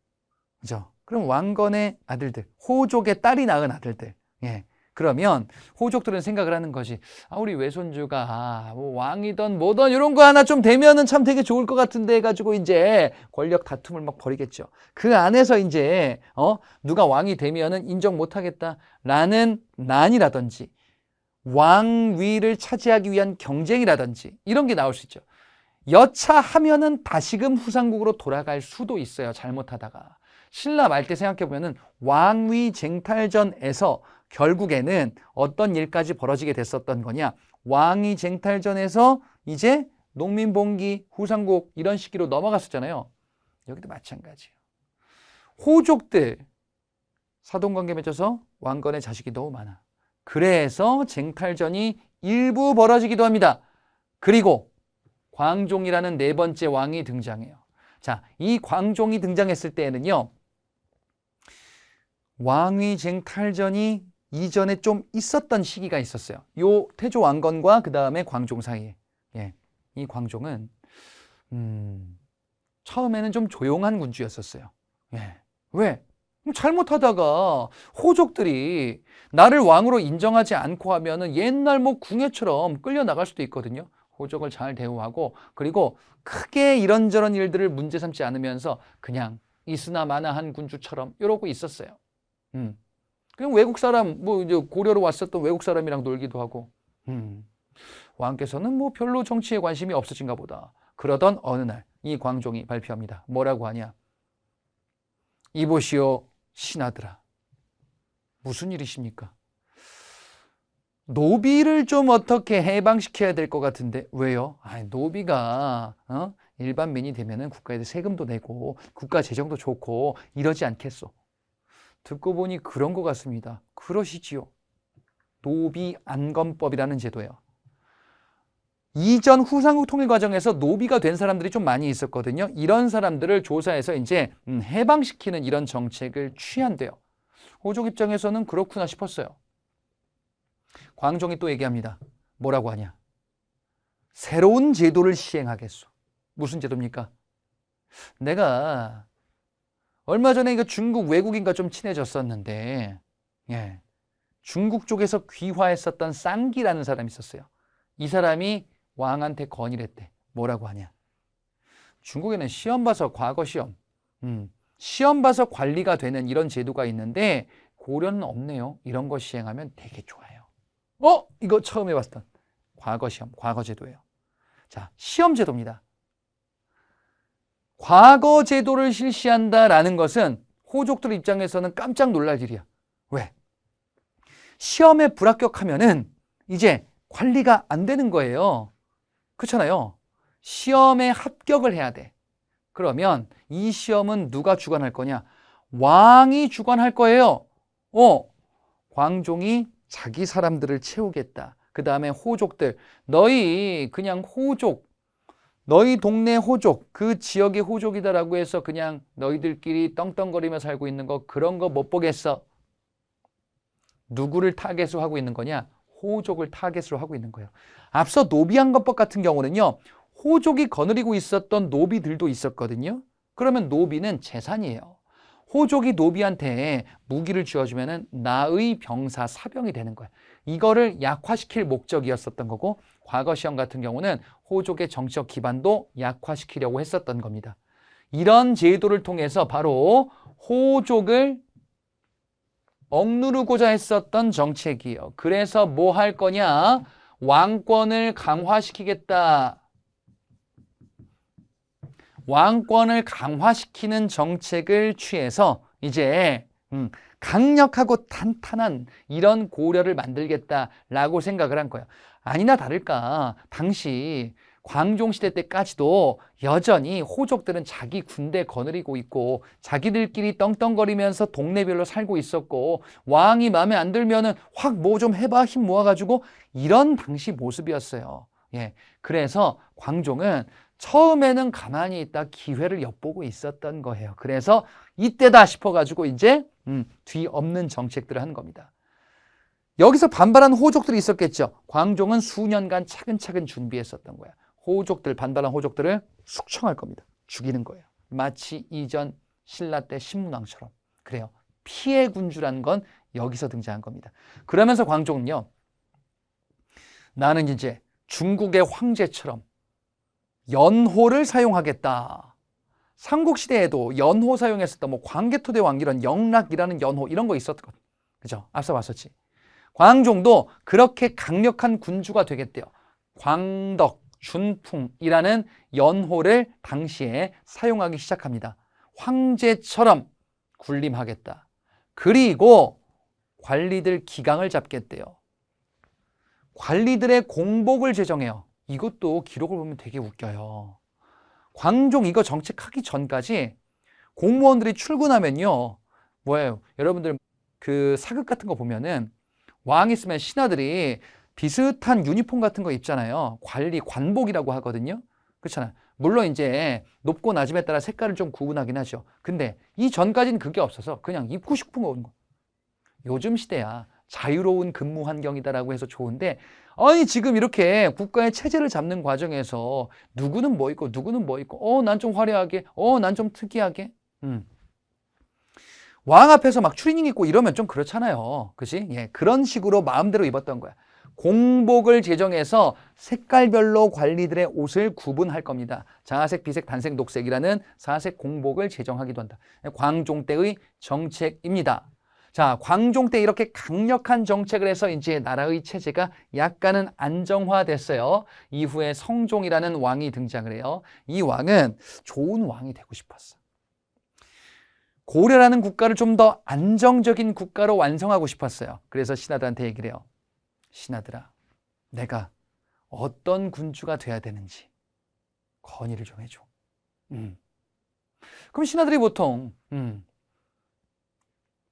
그죠? 그럼 왕건의 아들들, 호족의 딸이 낳은 아들들. 예. 그러면 호족들은 생각을 하는 것이 우리 외손주가 뭐 왕이든 뭐든 이런 거 하나 좀 되면은 참 되게 좋을 것 같은데 해가지고 이제 권력 다툼을 막 벌이겠죠. 그 안에서 이제 누가 왕이 되면은 인정 못하겠다라는 난이라든지 왕위를 차지하기 위한 경쟁이라든지 이런 게 나올 수 있죠. 여차하면은 다시금 후삼국으로 돌아갈 수도 있어요. 잘못하다가. 신라 말때 생각해보면은 왕위 쟁탈전에서 결국에는 어떤 일까지 벌어지게 됐었던 거냐. 왕위 쟁탈전에서 이제 농민봉기, 후삼국 이런 시기로 넘어갔었잖아요. 여기도 마찬가지예요. 호족들 사돈관계 맺어서 왕건의 자식이 너무 많아. 그래서 쟁탈전이 일부 벌어지기도 합니다. 그리고 광종이라는 네 번째 왕이 등장해요. 자, 이 광종이 등장했을 때에는요. 왕위 쟁탈전이 이전에 좀 있었던 시기가 있었어요. 요 태조 왕건과 그 다음에 광종 사이에. 예, 이 광종은 처음에는 좀 조용한 군주였었어요. 예. 왜? 잘못하다가 호족들이 나를 왕으로 인정하지 않고 하면은 옛날 뭐 궁예처럼 끌려나갈 수도 있거든요. 호족을 잘 대우하고 그리고 크게 이런저런 일들을 문제 삼지 않으면서 그냥 있으나 마나한 군주처럼 이러고 있었어요. 그냥 외국 사람, 뭐 이제 고려로 왔었던 외국 사람이랑 놀기도 하고, 왕께서는 뭐 별로 정치에 관심이 없으신가 보다. 그러던 어느 날 이 광종이 발표합니다. 뭐라고 하냐? 이보시오 신하들아. 무슨 일이십니까? 노비를 좀 어떻게 해방시켜야 될 것 같은데 왜요? 노비가 일반민이 되면은 국가에 세금도 내고 국가 재정도 좋고 이러지 않겠소. 듣고 보니 그런 것 같습니다. 그러시지요. 노비안건법이라는 제도예요. 이전 후삼국 통일 과정에서 노비가 된 사람들이 좀 많이 있었거든요. 이런 사람들을 조사해서 이제 해방시키는 이런 정책을 취한대요. 호족 입장에서는 그렇구나 싶었어요. 광종이 또 얘기합니다. 뭐라고 하냐? 새로운 제도를 시행하겠소. 무슨 제도입니까? 내가 얼마 전에 이거 중국 외국인과 좀 친해졌었는데, 예, 중국 쪽에서 귀화했었던 쌍기라는 사람이 있었어요. 이 사람이 왕한테 건의를 했대. 뭐라고 하냐? 중국에는 시험 봐서 과거 시험, 시험 봐서 관리가 되는 이런 제도가 있는데 고려는 없네요. 이런 거 시행하면 되게 좋아요. 이거 처음 해봤던 과거 시험, 과거 제도예요. 자, 시험 제도입니다. 과거 제도를 실시한다라는 것은 호족들 입장에서는 깜짝 놀랄 일이야. 왜? 시험에 불합격하면은 이제 관리가 안 되는 거예요. 그렇잖아요. 시험에 합격을 해야 돼. 그러면 이 시험은 누가 주관할 거냐? 왕이 주관할 거예요. 광종이 자기 사람들을 채우겠다. 그 다음에 호족들, 너희 그냥 호족, 너희 동네 호족, 그 지역의 호족이다라고 해서 그냥 너희들끼리 떵떵거리며 살고 있는 거, 그런 거 못 보겠어. 누구를 타겟으로 하고 있는 거냐? 호족을 타겟으로 하고 있는 거예요. 앞서 노비안건법 같은 경우는요, 호족이 거느리고 있었던 노비들도 있었거든요. 그러면 노비는 재산이에요. 호족이 노비한테 무기를 쥐어주면은 나의 병사, 사병이 되는 거예요. 이거를 약화시킬 목적이었었던 거고, 과거 시험 같은 경우는 호족의 정치적 기반도 약화시키려고 했었던 겁니다. 이런 제도를 통해서 바로 호족을 억누르고자 했었던 정책이에요. 그래서 뭐 할 거냐? 왕권을 강화시키겠다. 왕권을 강화시키는 정책을 취해서 이제 강력하고 탄탄한 이런 고려를 만들겠다라고 생각을 한 거예요. 아니나 다를까 당시 광종시대 때까지도 여전히 호족들은 자기 군대 거느리고 있고 자기들끼리 떵떵거리면서 동네별로 살고 있었고 왕이 마음에 안 들면은 확 뭐 좀 해봐 힘 모아가지고 이런 당시 모습이었어요. 예, 그래서 광종은 처음에는 가만히 있다 기회를 엿보고 있었던 거예요. 그래서 이때다 싶어가지고 이제 뒤 없는 정책들을 하는 겁니다. 여기서 반발한 호족들이 있었겠죠. 광종은 수년간 차근차근 준비했었던 거야. 호족들, 반발한 호족들을 숙청할 겁니다. 죽이는 거예요. 마치 이전 신라 때 신문왕처럼. 그래요. 피해 군주라는 건 여기서 등장한 겁니다. 그러면서 광종은요, 나는 이제 중국의 황제처럼 연호를 사용하겠다. 삼국시대에도 연호 사용했었던 뭐 광개토대왕 이런 영락이라는 연호 이런 거 있었거든. 그죠? 앞서 봤었지. 광종도 그렇게 강력한 군주가 되겠대요. 광덕, 준풍이라는 연호를 당시에 사용하기 시작합니다. 황제처럼 군림하겠다. 그리고 관리들 기강을 잡겠대요. 관리들의 공복을 제정해요. 이것도 기록을 보면 되게 웃겨요. 광종 이거 정책하기 전까지 공무원들이 출근하면요, 뭐예요? 여러분들 그 사극 같은 거 보면은 왕 있으면 신하들이 비슷한 유니폼 같은 거 입잖아요. 관리, 관복이라고 하거든요. 그렇잖아요. 물론 이제 높고 낮음에 따라 색깔을 좀 구분하긴 하죠. 근데 이 전까지는 그게 없어서 그냥 입고 싶은 거 오는 거. 요즘 시대야 자유로운 근무 환경이다라고 해서 좋은데, 아니 지금 이렇게 국가의 체제를 잡는 과정에서 누구는 뭐 입고 누구는 뭐 입고 난 좀 화려하게 난 좀 특이하게 왕 앞에서 막 추리닝 입고 이러면 좀 그렇잖아요. 그치? 예, 그런 식으로 마음대로 입었던 거야. 공복을 제정해서 색깔별로 관리들의 옷을 구분할 겁니다. 자색, 비색, 단색, 녹색이라는 4색 공복을 제정하기도 한다. 광종 때의 정책입니다. 자, 광종 때 이렇게 강력한 정책을 해서 이제 나라의 체제가 약간은 안정화됐어요. 이후에 성종이라는 왕이 등장을 해요. 이 왕은 좋은 왕이 되고 싶었어. 고려라는 국가를 좀 더 안정적인 국가로 완성하고 싶었어요. 그래서 신하들한테 얘기를 해요. 신하들아, 내가 어떤 군주가 돼야 되는지 건의를 좀 해줘. 그럼 신하들이 보통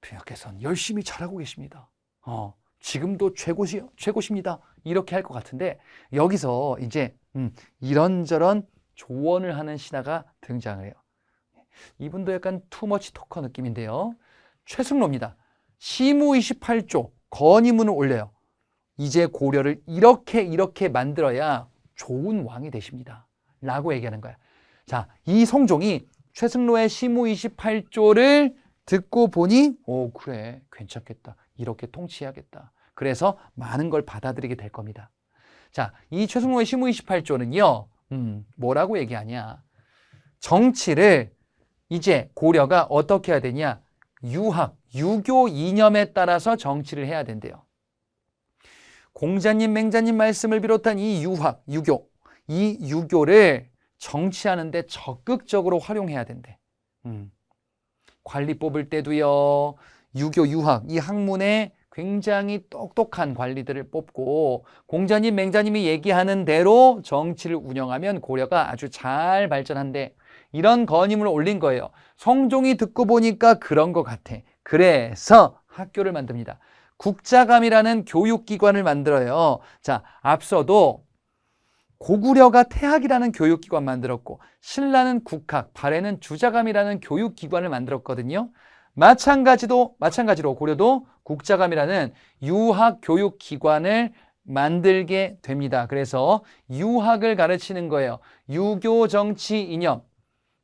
부녀께서는 열심히 잘하고 계십니다. 지금도 최고십니다. 이렇게 할 것 같은데 여기서 이제 이런저런 조언을 하는 신하가 등장을 해요. 이분도 약간 투머치 토커 느낌인데요. 최승로입니다. 시무 28조 건의문을 올려요. 이제 고려를 이렇게 만들어야 좋은 왕이 되십니다. 라고 얘기하는 거야. 자, 이 성종이 최승로의 시무 28조를 듣고 보니 그래 괜찮겠다. 이렇게 통치해야겠다. 그래서 많은 걸 받아들이게 될 겁니다. 자, 이 최승로의 시무 28조는요. 뭐라고 얘기하냐. 정치를 이제 고려가 어떻게 해야 되냐. 유교 이념에 따라서 정치를 해야 된대요. 공자님, 맹자님 말씀을 비롯한 이 유교, 이 유교를 정치하는데 적극적으로 활용해야 된대. 관리 뽑을 때도요, 유교, 이 학문에 굉장히 똑똑한 관리들을 뽑고 공자님, 맹자님이 얘기하는 대로 정치를 운영하면 고려가 아주 잘 발전한대. 이런 건의문을 올린 거예요. 성종이 듣고 보니까 그런 것 같아. 그래서 학교를 만듭니다. 국자감이라는 교육기관을 만들어요. 자, 앞서도 고구려가 태학이라는 교육기관 만들었고 신라는 국학, 발해는 주자감이라는 교육기관을 만들었거든요. 마찬가지로 고려도 국자감이라는 유학교육기관을 만들게 됩니다. 그래서 유학을 가르치는 거예요. 유교 정치 이념.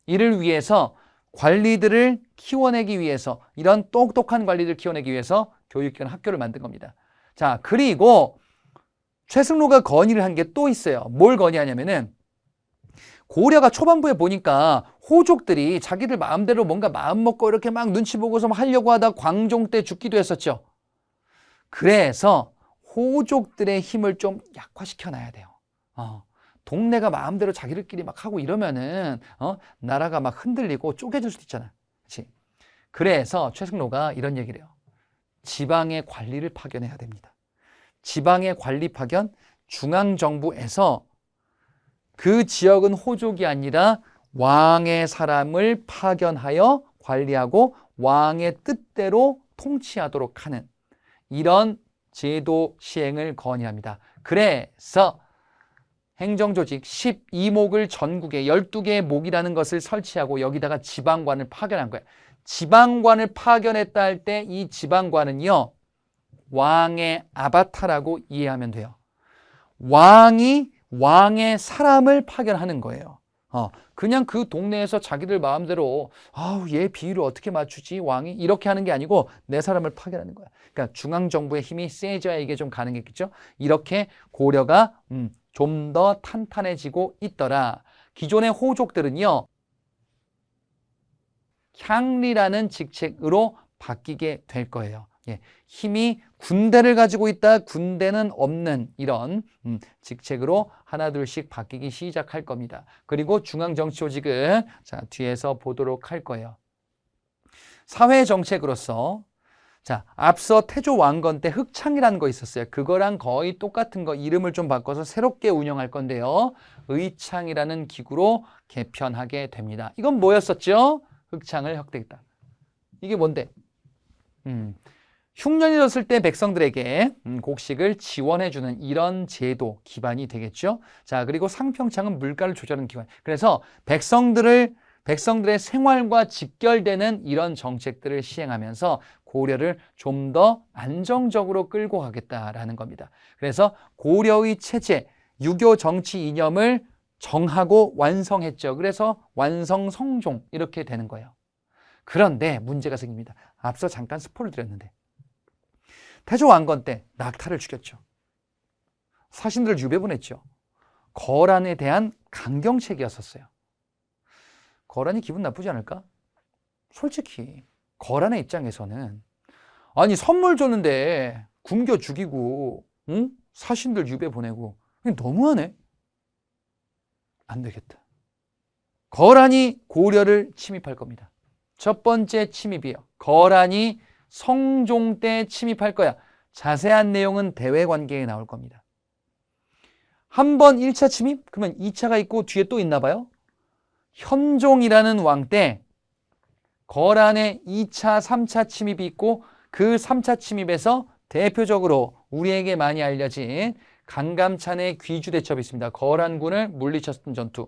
이를 위해서 관리들을 키워내기 위해서 이런 똑똑한 관리들을 키워내기 위해서 교육기관 학교를 만든 겁니다. 자, 그리고 최승로가 건의를 한 게 또 있어요. 뭘 건의하냐면은 고려가 초반부에 보니까 호족들이 자기들 마음대로 뭔가 마음 먹고 이렇게 막 눈치 보고서 하려고 하다 광종 때 죽기도 했었죠. 그래서 호족들의 힘을 좀 약화시켜 놔야 돼요. 동네가 마음대로 자기들끼리 막 하고 이러면은 나라가 막 흔들리고 쪼개질 수도 있잖아. 그렇지? 그래서 최승로가 이런 얘기를 해요. 지방의 관리를 파견해야 됩니다. 지방의 관리 파견, 중앙정부에서 그 지역은 호족이 아니라 왕의 사람을 파견하여 관리하고 왕의 뜻대로 통치하도록 하는 이런 제도 시행을 건의합니다. 그래서 행정조직 12목을 전국에 12개의 목이라는 것을 설치하고 여기다가 지방관을 파견한 거예요. 지방관을 파견했다 할 때 이 지방관은요. 왕의 아바타라고 이해하면 돼요. 왕이 왕의 사람을 파견하는 거예요. 그냥 그 동네에서 자기들 마음대로 얘 비율을 어떻게 맞추지 왕이 이렇게 하는 게 아니고 내 사람을 파견하는 거야. 그러니까 중앙정부의 힘이 세져야 이게 좀 가능했겠죠. 이렇게 고려가 좀 더 탄탄해지고 있더라. 기존의 호족들은요. 향리라는 직책으로 바뀌게 될 거예요. 힘이 군대를 가지고 있다, 군대는 없는 이런 직책으로 하나둘씩 바뀌기 시작할 겁니다. 그리고 중앙정치조직은 자, 뒤에서 보도록 할 거예요. 사회정책으로서 자, 앞서 태조 왕건 때 흑창이라는 거 있었어요. 그거랑 거의 똑같은 거 이름을 좀 바꿔서 새롭게 운영할 건데요. 의창이라는 기구로 개편하게 됩니다. 이건 뭐였었죠? 흑창을 혁대했다. 이게 뭔데? 흉년이 졌을 때 백성들에게 곡식을 지원해주는 이런 제도 기반이 되겠죠. 자, 그리고 상평창은 물가를 조절하는 기관. 그래서 백성들의 생활과 직결되는 이런 정책들을 시행하면서 고려를 좀 더 안정적으로 끌고 가겠다라는 겁니다. 그래서 고려의 체제, 유교 정치 이념을 정하고 완성했죠. 그래서 완성성종 이렇게 되는 거예요. 그런데 문제가 생깁니다. 앞서 잠깐 스포를 드렸는데 태조 왕건 때 낙타를 죽였죠. 사신들을 유배보냈죠. 거란에 대한 강경책이었었어요. 거란이 기분 나쁘지 않을까? 솔직히 거란의 입장에서는 아니 선물 줬는데 굶겨 죽이고 사신들 유배 보내고 너무하네. 안 되겠다. 거란이 고려를 침입할 겁니다. 첫 번째 침입이에요. 거란이 성종 때 침입할 거야. 자세한 내용은 대외관계에 나올 겁니다. 한 번 1차 침입? 그러면 2차가 있고 뒤에 또 있나 봐요. 현종이라는 왕 때 거란의 2차, 3차 침입이 있고 그 3차 침입에서 대표적으로 우리에게 많이 알려진 강감찬의 귀주대첩이 있습니다. 거란군을 물리쳤던 전투.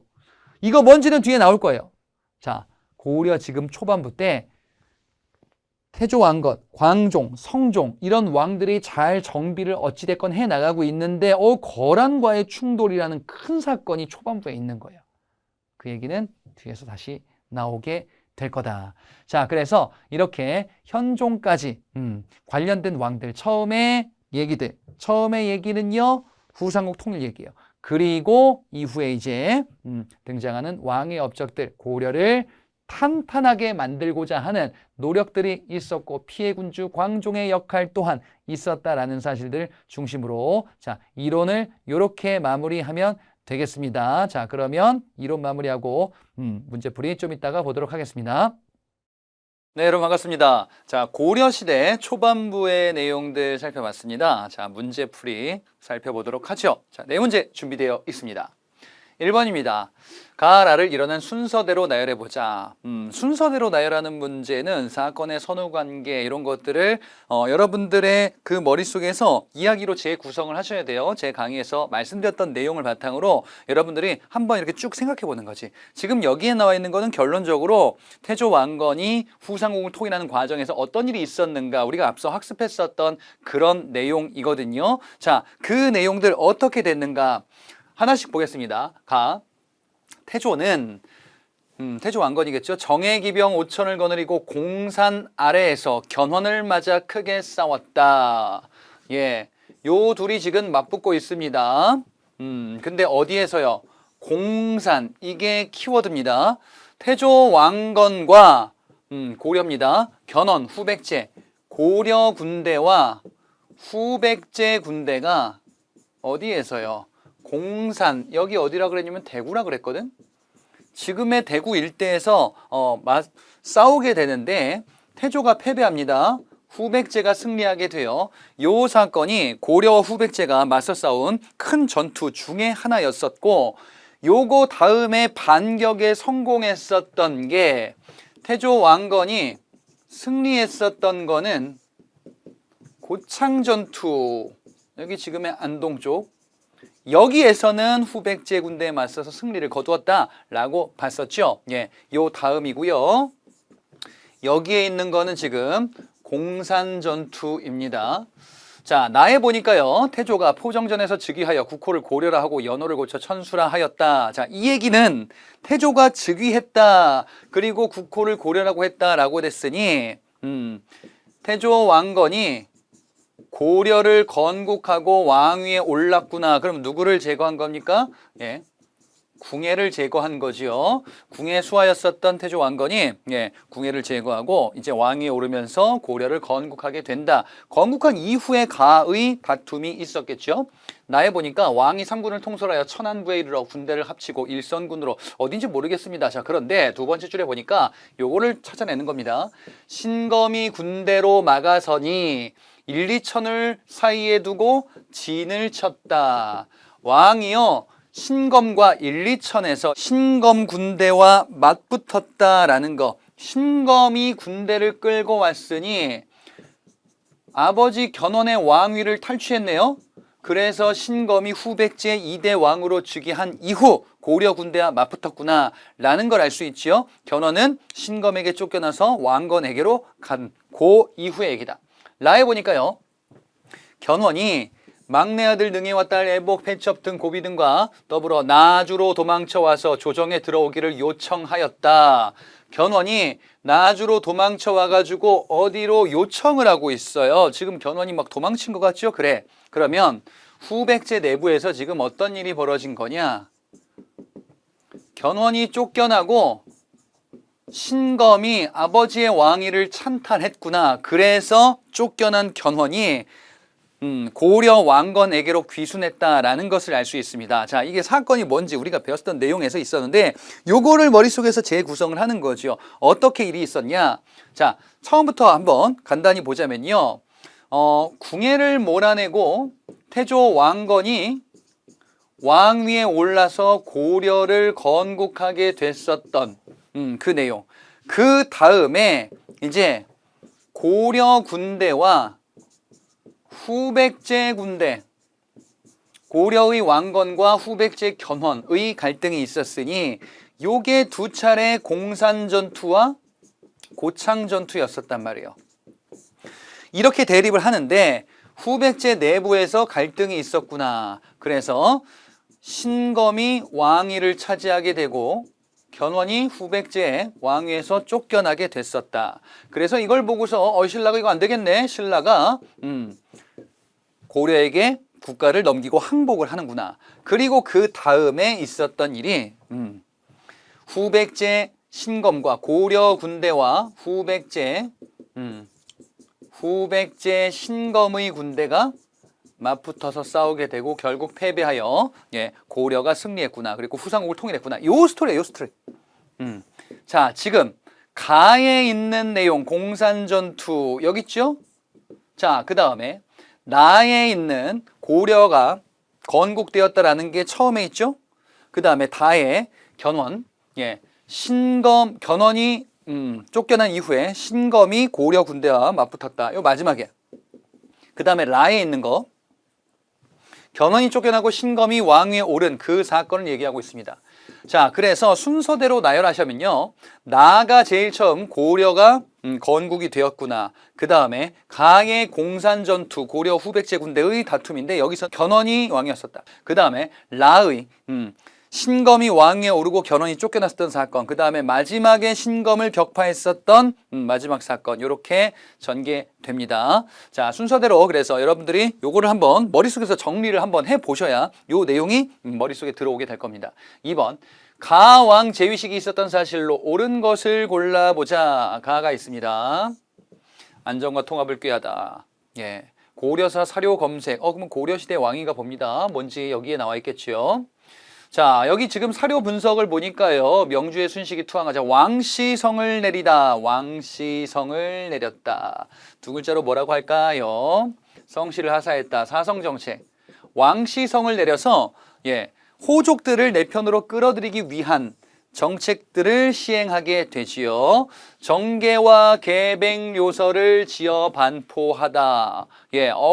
이거 뭔지는 뒤에 나올 거예요. 자, 고려 지금 초반부 때 태조 왕건, 광종, 성종 이런 왕들이 잘 정비를 어찌됐건 해나가고 있는데 거란과의 충돌이라는 큰 사건이 초반부에 있는 거예요. 그 얘기는 뒤에서 다시 나오게 될 거다. 자, 그래서 이렇게 현종까지 관련된 왕들 처음에 얘기는요 후삼국 통일 얘기예요. 그리고 이후에 이제 등장하는 왕의 업적들, 고려를 탄탄하게 만들고자 하는 노력들이 있었고 피해군주 광종의 역할 또한 있었다라는 사실들 중심으로 자, 이론을 이렇게 마무리하면 되겠습니다. 자, 그러면 이론 마무리하고 문제풀이 좀 이따가 보도록 하겠습니다. 네, 여러분 반갑습니다. 자, 고려시대 초반부의 내용들 살펴봤습니다. 자, 문제풀이 살펴보도록 하죠. 자, 네 문제 준비되어 있습니다. 1번입니다. 가라를 일어난 순서대로 나열해보자. 순서대로 나열하는 문제는 사건의 선후관계 이런 것들을 여러분들의 그 머릿속에서 이야기로 재구성을 하셔야 돼요. 제 강의에서 말씀드렸던 내용을 바탕으로 여러분들이 한번 이렇게 쭉 생각해보는 거지. 지금 여기에 나와 있는 거는 결론적으로 태조 왕건이 후삼국을 통일하는 과정에서 어떤 일이 있었는가 우리가 앞서 학습했었던 그런 내용이거든요. 자, 그 내용들 어떻게 됐는가 하나씩 보겠습니다. 태조는 태조 왕건이겠죠. 정예기병 5천을 거느리고 공산 아래에서 견훤을 맞아 크게 싸웠다. 예, 요 둘이 지금 맞붙고 있습니다. 근데 어디에서요? 공산, 이게 키워드입니다. 태조 왕건과 고려입니다. 견훤, 후백제, 고려 군대와 후백제 군대가 어디에서요? 공산, 여기 어디라 그랬냐면 대구라 그랬거든. 지금의 대구 일대에서 싸우게 되는데 태조가 패배합니다. 후백제가 승리하게 돼요. 요 사건이 고려와 후백제가 맞서 싸운 큰 전투 중에 하나였었고 요거 다음에 반격에 성공했었던 게 태조 왕건이 승리했었던 거는 고창전투, 여기 지금의 안동 쪽, 여기에서는 후백제 군대에 맞서서 승리를 거두었다라고 봤었죠. 예, 요 다음이고요. 여기에 있는 거는 지금 공산전투입니다. 자, 나에 보니까요. 태조가 포정전에서 즉위하여 국호를 고려라 하고 연호를 고쳐 천수라 하였다. 자, 이 얘기는 태조가 즉위했다. 그리고 국호를 고려라고 했다라고 됐으니 태조 왕건이 고려를 건국하고 왕위에 올랐구나. 그럼 누구를 제거한 겁니까? 예, 궁예를 제거한 거지요. 궁예 수하였었던 태조 왕건이 궁예를 제거하고 이제 왕위에 오르면서 고려를 건국하게 된다. 건국한 이후에 가의 다툼이 있었겠죠. 나에 보니까 왕이 3군을 통솔하여 천안부에 이르러 군대를 합치고 일선군으로 어딘지 모르겠습니다. 자, 그런데 두 번째 줄에 보니까 요거를 찾아내는 겁니다. 신검이 군대로 막아서니 1, 2천을 사이에 두고 진을 쳤다. 왕이요 신검과 1, 2천에서 신검 군대와 맞붙었다라는 거. 신검이 군대를 끌고 왔으니 아버지 견훤의 왕위를 탈취했네요. 그래서 신검이 후백제 2대 왕으로 즉위한 이후 고려 군대와 맞붙었구나 라는 걸 알 수 있지요. 견훤은 신검에게 쫓겨나서 왕건에게로 간 그 이후의 얘기다. 라에 보니까요. 견훤이 막내 아들 능혜와 딸 애복, 패첩 등 고비 등과 더불어 나주로 도망쳐와서 조정에 들어오기를 요청하였다. 견훤이 나주로 도망쳐 와가지고 어디로 요청을 하고 있어요. 지금 견훤이 막 도망친 것 같죠? 그래. 그러면 후백제 내부에서 지금 어떤 일이 벌어진 거냐? 견훤이 쫓겨나고 신검이 아버지의 왕위를 찬탈했구나. 그래서 쫓겨난 견훤이 고려 왕건에게로 귀순했다라는 것을 알 수 있습니다. 자, 이게 사건이 뭔지 우리가 배웠던 내용에서 있었는데 요거를 머릿속에서 재구성을 하는 거죠. 어떻게 일이 있었냐? 자, 처음부터 한번 간단히 보자면요. 궁예를 몰아내고 태조 왕건이 왕위에 올라서 고려를 건국하게 됐었던 그 내용. 그 다음에 이제 고려 군대와 후백제 군대, 고려의 왕건과 후백제 견훤의 갈등이 있었으니 요게 두 차례 공산전투와 고창전투였었단 말이에요. 이렇게 대립을 하는데 후백제 내부에서 갈등이 있었구나. 그래서 신검이 왕위를 차지하게 되고 견훤이 후백제의 왕위에서 쫓겨나게 됐었다. 그래서 이걸 보고서 신라가 이거 안 되겠네. 신라가 고려에게 국가를 넘기고 항복을 하는구나. 그리고 그 다음에 있었던 일이 후백제 신검과 고려 군대와 후백제 신검의 군대가 맞붙어서 싸우게 되고 결국 패배하여 고려가 승리했구나. 그리고 후삼국을 통일했구나. 요 스토리예요, 요 스토리. 자, 지금 가에 있는 내용 공산전투 여기 있죠? 자, 그 다음에 나에 있는 고려가 건국되었다라는 게 처음에 있죠? 그 다음에 다에 견훤, 견훤이 쫓겨난 이후에 신검이 고려 군대와 맞붙었다. 요 마지막에. 그 다음에 라에 있는 거 견훤이 쫓겨나고 신검이 왕위에 오른 그 사건을 얘기하고 있습니다. 자, 그래서 순서대로 나열하시면요. 나가 제일 처음 고려가 건국이 되었구나. 그 다음에 가의 공산전투 고려 후백제 군대의 다툼인데 여기서 견훤이 왕이었었다. 그 다음에 라의 신검이 왕위에 오르고 견훤이 쫓겨났었던 사건, 그 다음에 마지막에 신검을 격파했었던 마지막 사건, 이렇게 전개됩니다. 자, 순서대로 그래서 여러분들이 요거를 한번 머릿속에서 정리를 한번 해보셔야 요 내용이 머릿속에 들어오게 될 겁니다. 2번, 가왕 제위식이 있었던 사실로 옳은 것을 골라보자. 가가 있습니다. 안정과 통합을 꾀하다. 고려사 사료 검색. 그러면 고려시대 왕인가 봅니다. 뭔지 여기에 나와 있겠지요. 자, 여기 지금 사료 분석을 보니까요. 명주의 순식이 투항하자 왕시성을 내리다. 왕시성을 내렸다. 두 글자로 뭐라고 할까요? 성씨를 하사했다. 사성정책. 왕시성을 내려서 호족들을 내 편으로 끌어들이기 위한 정책들을 시행하게 되지요. 정계와 계백요서를 지어 반포하다.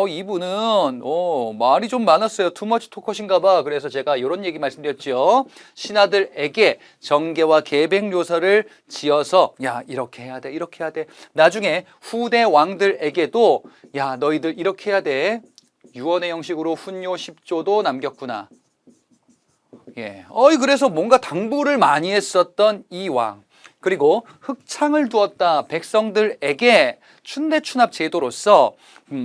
이분은 말이 좀 많았어요. 투머치 토커신가 봐. 그래서 제가 이런 얘기 말씀드렸죠. 신하들에게 정계와 계백요서를 지어서 이렇게 해야 돼, 이렇게 해야 돼. 나중에 후대 왕들에게도 너희들 이렇게 해야 돼. 유언의 형식으로 훈요 10조도 남겼구나. 그래서 뭔가 당부를 많이 했었던 이 왕. 그리고 흑창을 두었다. 백성들에게 춘대춘합 제도로서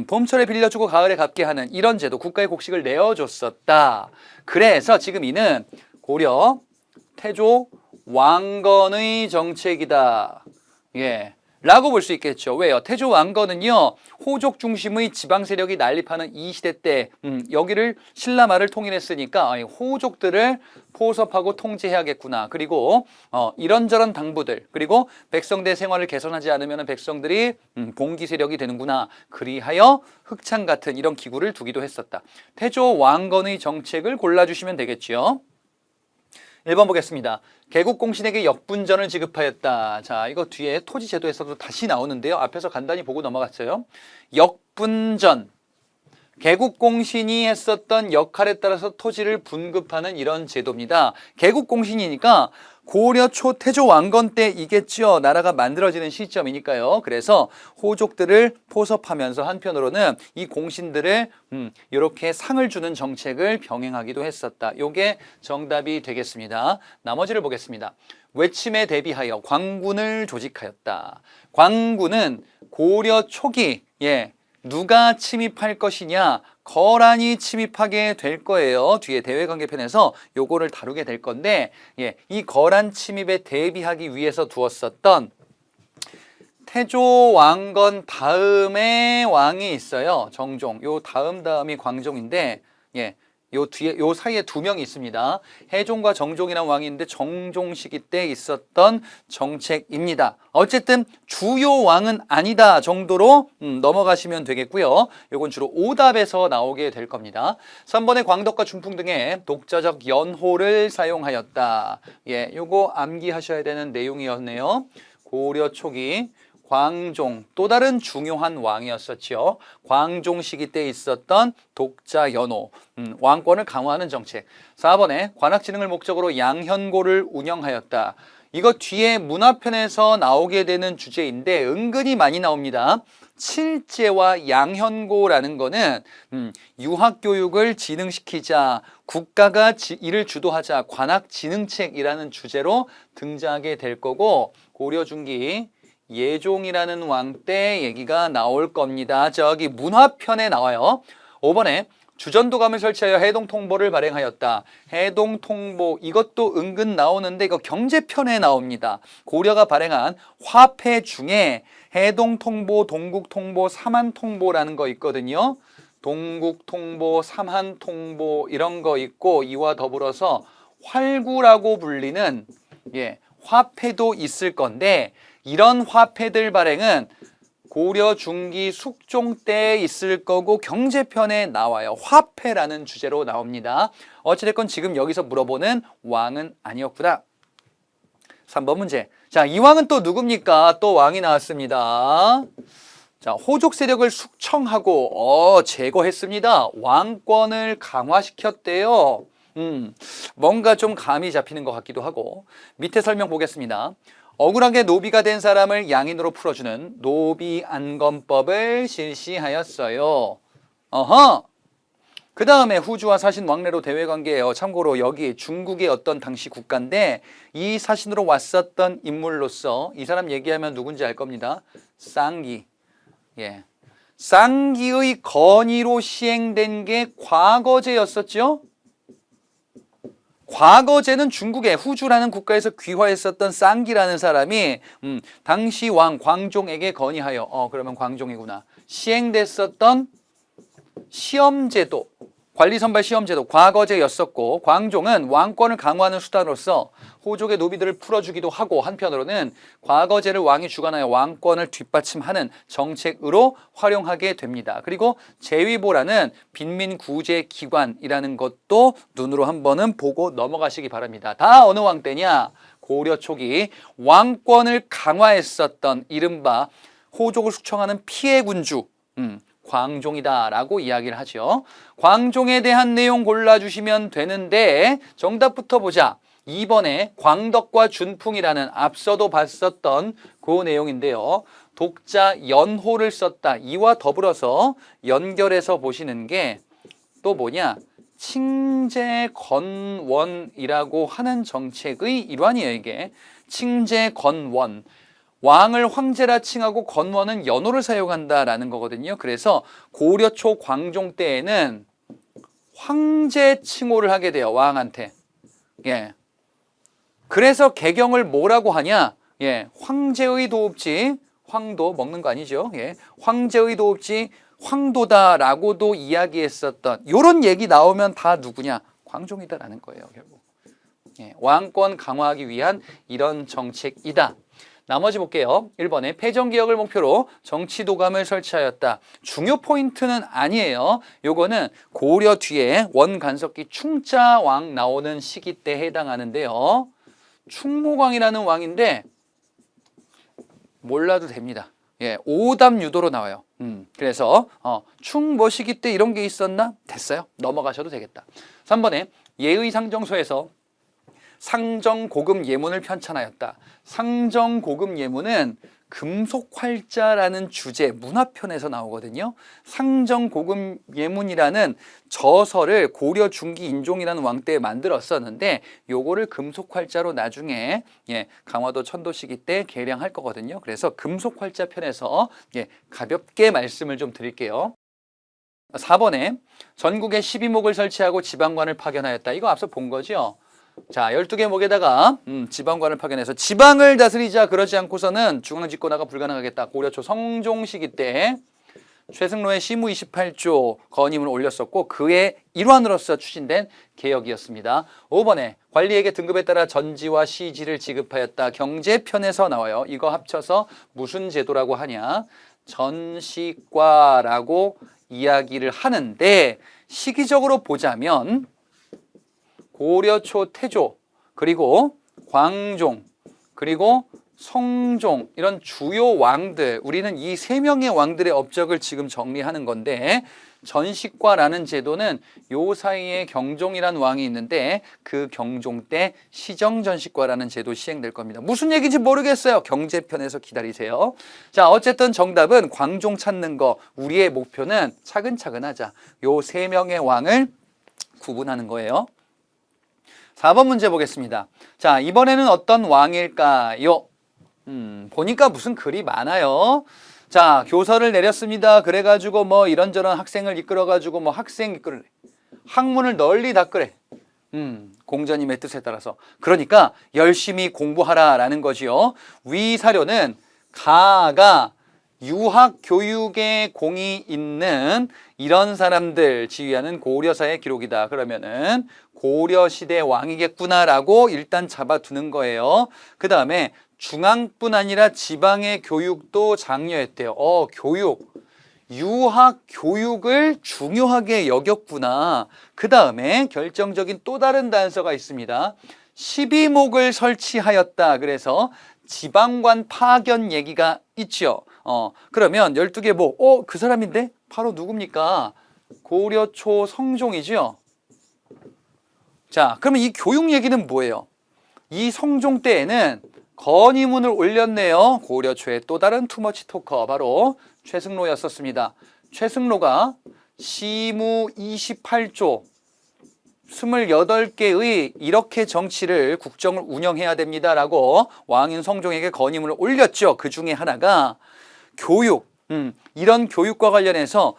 봄철에 빌려주고 가을에 갚게 하는 이런 제도, 국가의 곡식을 내어줬었다. 그래서 지금 이는 고려 태조 왕건의 정책이다. 라고 볼 수 있겠죠. 왜요? 태조 왕건은요, 호족 중심의 지방 세력이 난립하는 이 시대 때 여기를 신라말을 통일했으니까 호족들을 포섭하고 통제해야겠구나. 그리고 이런저런 당부들, 그리고 백성들의 생활을 개선하지 않으면 백성들이 봉기 세력이 되는구나. 그리하여 흑창 같은 이런 기구를 두기도 했었다. 태조 왕건의 정책을 골라주시면 되겠죠. 1번 보겠습니다. 개국공신에게 역분전을 지급하였다. 자, 이거 뒤에 토지제도에서도 다시 나오는데요. 앞에서 간단히 보고 넘어갔어요. 역분전. 개국공신이 했었던 역할에 따라서 토지를 분급하는 이런 제도입니다. 개국공신이니까 고려 초 태조 왕건 때이겠죠. 나라가 만들어지는 시점이니까요. 그래서 호족들을 포섭하면서 한편으로는 이 공신들을 이렇게 상을 주는 정책을 병행하기도 했었다. 이게 정답이 되겠습니다. 나머지를 보겠습니다. 외침에 대비하여 광군을 조직하였다. 광군은 고려 초기 누가 침입할 것이냐, 거란이 침입하게 될 거예요. 뒤에 대외관계편에서 요거를 다루게 될 건데 이 거란 침입에 대비하기 위해서 두었었던 태조 왕건 다음에 왕이 있어요. 정종. 요 다음이 광종인데 요 뒤에 요 사이에 두 명이 있습니다. 해종과 정종이라는 왕이 있는데 정종 시기 때 있었던 정책입니다. 어쨌든 주요 왕은 아니다 정도로 넘어가시면 되겠고요. 요건 주로 오답에서 나오게 될 겁니다. 3번에 광덕과 중풍 등의 독자적 연호를 사용하였다. 요거 암기하셔야 되는 내용이었네요. 고려 초기 광종, 또 다른 중요한 왕이었었죠. 광종 시기 때 있었던 독자 연호, 왕권을 강화하는 정책. 4번에 관악지능을 목적으로 양현고를 운영하였다. 이거 뒤에 문화편에서 나오게 되는 주제인데 은근히 많이 나옵니다. 칠제와 양현고라는 거는 유학교육을 진흥시키자, 국가가 이를 주도하자, 관악진흥책이라는 주제로 등장하게 될 거고, 고려 중기 예종이라는 왕 때 얘기가 나올 겁니다. 저기 문화편에 나와요. 5번에 주전도감을 설치하여 해동통보를 발행하였다. 해동통보, 이것도 은근 나오는데 이거 경제편에 나옵니다. 고려가 발행한 화폐 중에 해동통보, 동국통보, 삼한통보라는 거 있거든요. 동국통보, 삼한통보 이런 거 있고, 이와 더불어서 활구라고 불리는 화폐도 있을 건데, 이런 화폐들 발행은 고려 중기 숙종 때 있을 거고 경제편에 나와요. 화폐라는 주제로 나옵니다. 어찌됐건 지금 여기서 물어보는 왕은 아니었구나. 3번 문제. 자, 이 왕은 또 누굽니까? 또 왕이 나왔습니다. 자, 호족 세력을 숙청하고 제거했습니다. 왕권을 강화시켰대요. 뭔가 좀 감이 잡히는 것 같기도 하고. 밑에 설명 보겠습니다. 억울하게 노비가 된 사람을 양인으로 풀어주는 노비안검법을 실시하였어요. 그 다음에 후주와 사신 왕래로 대외관계예요. 참고로 여기 중국의 어떤 당시 국가인데 이 사신으로 왔었던 인물로서 이 사람 얘기하면 누군지 알 겁니다. 쌍기. 쌍기의 건의로 시행된 게 과거제였었죠. 과거제는 중국의 후주라는 국가에서 귀화했었던 쌍기라는 사람이 당시 왕 광종에게 건의하여 그러면 광종이구나. 시행됐었던 시험제도, 관리선발 시험제도, 과거제였었고, 광종은 왕권을 강화하는 수단으로서 호족의 노비들을 풀어주기도 하고 한편으로는 과거제를 왕이 주관하여 왕권을 뒷받침하는 정책으로 활용하게 됩니다. 그리고 제위보라는 빈민구제 기관이라는 것도 눈으로 한번은 보고 넘어가시기 바랍니다. 다 어느 왕 때냐? 고려 초기 왕권을 강화했었던 이른바 호족을 숙청하는 피해군주 광종이다라고 이야기를 하죠. 광종에 대한 내용 골라주시면 되는데 정답부터 보자. 2번에 광덕과 준풍이라는 앞서도 봤었던 그 내용인데요. 독자 연호를 썼다. 이와 더불어서 연결해서 보시는 게 또 뭐냐? 칭제건원이라고 하는 정책의 일환이에요. 이게 칭제건원. 왕을 황제라 칭하고 건원은 연호를 사용한다라는 거거든요. 그래서 고려 초 광종 때에는 황제 칭호를 하게 돼요. 왕한테. 그래서 개경을 뭐라고 하냐? 황제의 도읍지, 황도 먹는 거 아니죠? 황제의 도읍지 황도다라고도 이야기했었던 이런 얘기 나오면 다 누구냐? 광종이다라는 거예요. 결국. 왕권 강화하기 위한 이런 정책이다. 나머지 볼게요. 1번에 패전개혁을 목표로 정치도감을 설치하였다. 중요 포인트는 아니에요. 요거는 고려 뒤에 원간석기 충자왕 나오는 시기 때 해당하는데요. 충모광이라는 왕인데 몰라도 됩니다. 오답유도로 나와요. 그래서 충모 시기 때 이런 게 있었나? 됐어요. 넘어가셔도 되겠다. 3번에 예의상정소에서 상정고금 예문을 편찬하였다. 상정고금 예문은 금속활자라는 주제 문화편에서 나오거든요. 상정고금 예문이라는 저서를 고려 중기 인종이라는 왕 때 만들었었는데 요거를 금속활자로 나중에 강화도 천도 시기 때 개량할 거거든요. 그래서 금속활자 편에서 가볍게 말씀을 좀 드릴게요. 4번에 전국에 12목을 설치하고 지방관을 파견하였다. 이거 앞서 본 거죠. 자, 12개 목에다가 지방관을 파견해서 지방을 다스리자. 그러지 않고서는 중앙집권화가 불가능하겠다. 고려 초 성종 시기 때 최승로의 시무 28조 건의문을 올렸었고 그의 일환으로서 추진된 개혁이었습니다. 5번에 관리에게 등급에 따라 전지와 시지를 지급하였다. 경제편에서 나와요. 이거 합쳐서 무슨 제도라고 하냐? 전시과라고 이야기를 하는데 시기적으로 보자면 고려 초 태조, 그리고 광종, 그리고 성종 이런 주요 왕들, 우리는 이 세 명의 왕들의 업적을 지금 정리하는 건데 전식과라는 제도는 요 사이에 경종이라는 왕이 있는데 그 경종 때 시정전식과라는 제도 시행될 겁니다. 무슨 얘기인지 모르겠어요. 경제편에서 기다리세요. 자, 어쨌든 정답은 광종 찾는 거. 우리의 목표는 차근차근 하자. 요 세 명의 왕을 구분하는 거예요. 4번 문제 보겠습니다. 자, 이번에는 어떤 왕일까요? 보니까 무슨 글이 많아요. 자, 교서를 내렸습니다. 그래가지고 뭐 이런저런 학생을 이끌어가지고 뭐 학문을 널리 닦으래. 공자님의 뜻에 따라서. 그러니까 열심히 공부하라라는 거지요. 위 사료는 가가 유학 교육에 공이 있는 이런 사람들 지휘하는 고려사의 기록이다. 그러면은 고려시대 왕이겠구나라고 일단 잡아두는 거예요. 그 다음에 중앙뿐 아니라 지방의 교육도 장려했대요. 교육. 유학 교육을 중요하게 여겼구나. 그 다음에 결정적인 또 다른 단서가 있습니다. 12목을 설치하였다. 그래서 지방관 파견 얘기가 있죠. 그러면 12개 목, 그 사람인데? 바로 누굽니까? 고려초 성종이죠. 자, 그러면 이 교육 얘기는 뭐예요? 이 성종 때에는 건의문을 올렸네요. 고려초의 또 다른 투머치 토커, 바로 최승로였었습니다. 최승로가 시무 28조 28개의 이렇게 정치를 국정을 운영해야 됩니다라고 왕인 성종에게 건의문을 올렸죠. 그 중에 하나가 교육, 이런 교육과 관련해서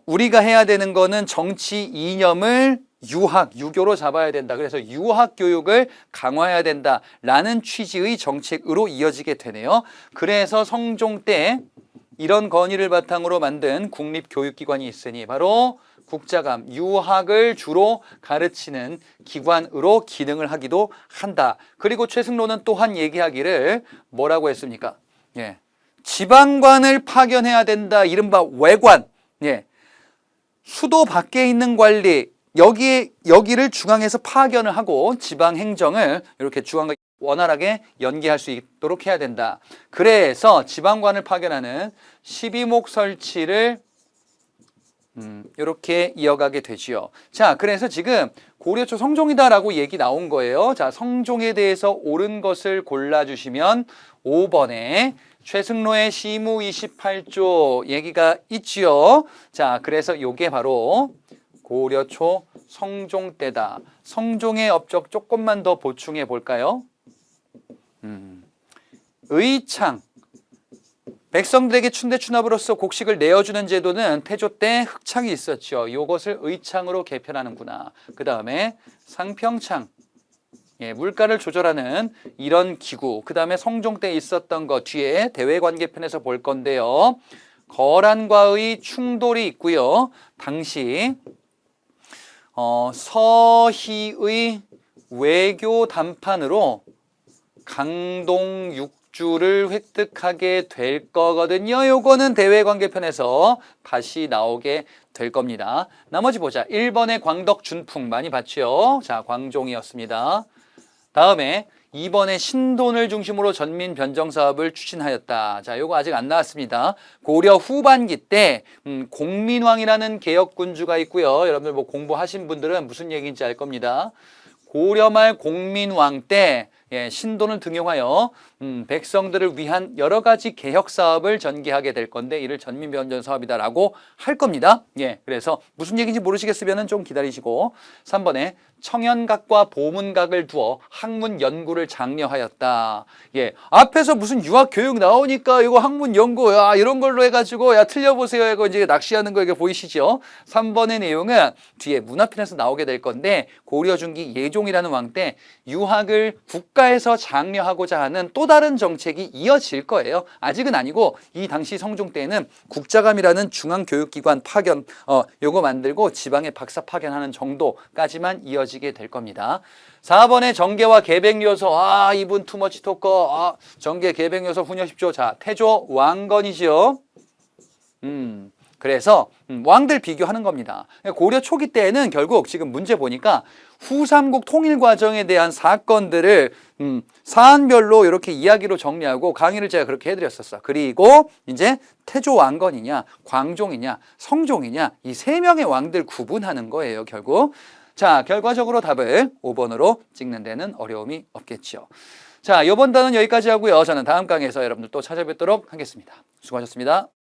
우리가 해야 되는 거는 정치 이념을 유교로 잡아야 된다. 그래서 유학 교육을 강화해야 된다라는 취지의 정책으로 이어지게 되네요. 그래서 성종 때 이런 건의를 바탕으로 만든 국립교육기관이 있으니 바로 국자감, 유학을 주로 가르치는 기관으로 기능을 하기도 한다. 그리고 최승로는 또한 얘기하기를 뭐라고 했습니까? 지방관을 파견해야 된다. 이른바 외관. 수도 밖에 있는 관리, 여기를 중앙에서 파견을 하고 지방 행정을 이렇게 중앙과 원활하게 연계할 수 있도록 해야 된다. 그래서 지방관을 파견하는 12목 설치를 이렇게 이어가게 되지요. 자, 그래서 지금 고려초 성종이다라고 얘기 나온 거예요. 자, 성종에 대해서 옳은 것을 골라주시면 5번에 최승로의 시무 28조 얘기가 있지요. 자, 그래서 요게 바로 고려초 성종 때다. 성종의 업적 조금만 더 보충해 볼까요? 의창. 백성들에게 춘대춘합으로서 곡식을 내어주는 제도는 태조 때 흑창이 있었죠. 이것을 의창으로 개편하는구나. 그 다음에 상평창. 물가를 조절하는 이런 기구. 그 다음에 성종 때 있었던 거 뒤에 대외관계편에서 볼 건데요. 거란과의 충돌이 있고요. 당시 서희의 외교 담판으로 강동 6주를 획득하게 될 거거든요. 요거는 대외관계편에서 다시 나오게 될 겁니다. 나머지 보자. 1번의 광덕 준풍 많이 봤죠? 자, 광종이었습니다. 다음에 2번에 신돈을 중심으로 전민 변정 사업을 추진하였다. 자, 요거 아직 안 나왔습니다. 고려 후반기 때 공민왕이라는 개혁군주가 있고요. 여러분들 뭐 공부하신 분들은 무슨 얘기인지 알 겁니다. 고려 말 공민왕 때 신돈을 등용하여 백성들을 위한 여러 가지 개혁 사업을 전개하게 될 건데 이를 전민변전 사업이다라고 할 겁니다. 그래서 무슨 얘기인지 모르시겠으면 좀 기다리시고 3번에 청연각과 보문각을 두어 학문 연구를 장려하였다. 앞에서 무슨 유학 교육 나오니까 이거 학문 연구 이런 걸로 해가지고 틀려보세요. 이거 이제 낚시하는 거 이게 보이시죠? 3번의 내용은 뒤에 문화편에서 나오게 될 건데 고려 중기 예종이라는 왕 때 유학을 국가에서 장려하고자 하는 또 다른 정책이 이어질 거예요. 아직은 아니고 이 당시 성종 때는 국자감이라는 중앙교육기관 파견 요거 만들고 지방에 박사 파견하는 정도까지만 이어지게 될 겁니다. 4번에 정계와 계백요소 이분 투머치 토커 정계 계백요소 훈여십시오. 자, 태조 왕건이지요. 그래서 왕들 비교하는 겁니다. 고려 초기 때에는 결국 지금 문제 보니까 후삼국 통일 과정에 대한 사건들을 사안별로 이렇게 이야기로 정리하고 강의를 제가 그렇게 해드렸었어. 그리고 이제 태조 왕건이냐, 광종이냐, 성종이냐 이 세 명의 왕들 구분하는 거예요, 결국. 자, 결과적으로 답을 5번으로 찍는 데는 어려움이 없겠죠. 자, 이번 단은 여기까지 하고요. 저는 다음 강의에서 여러분들 또 찾아뵙도록 하겠습니다. 수고하셨습니다.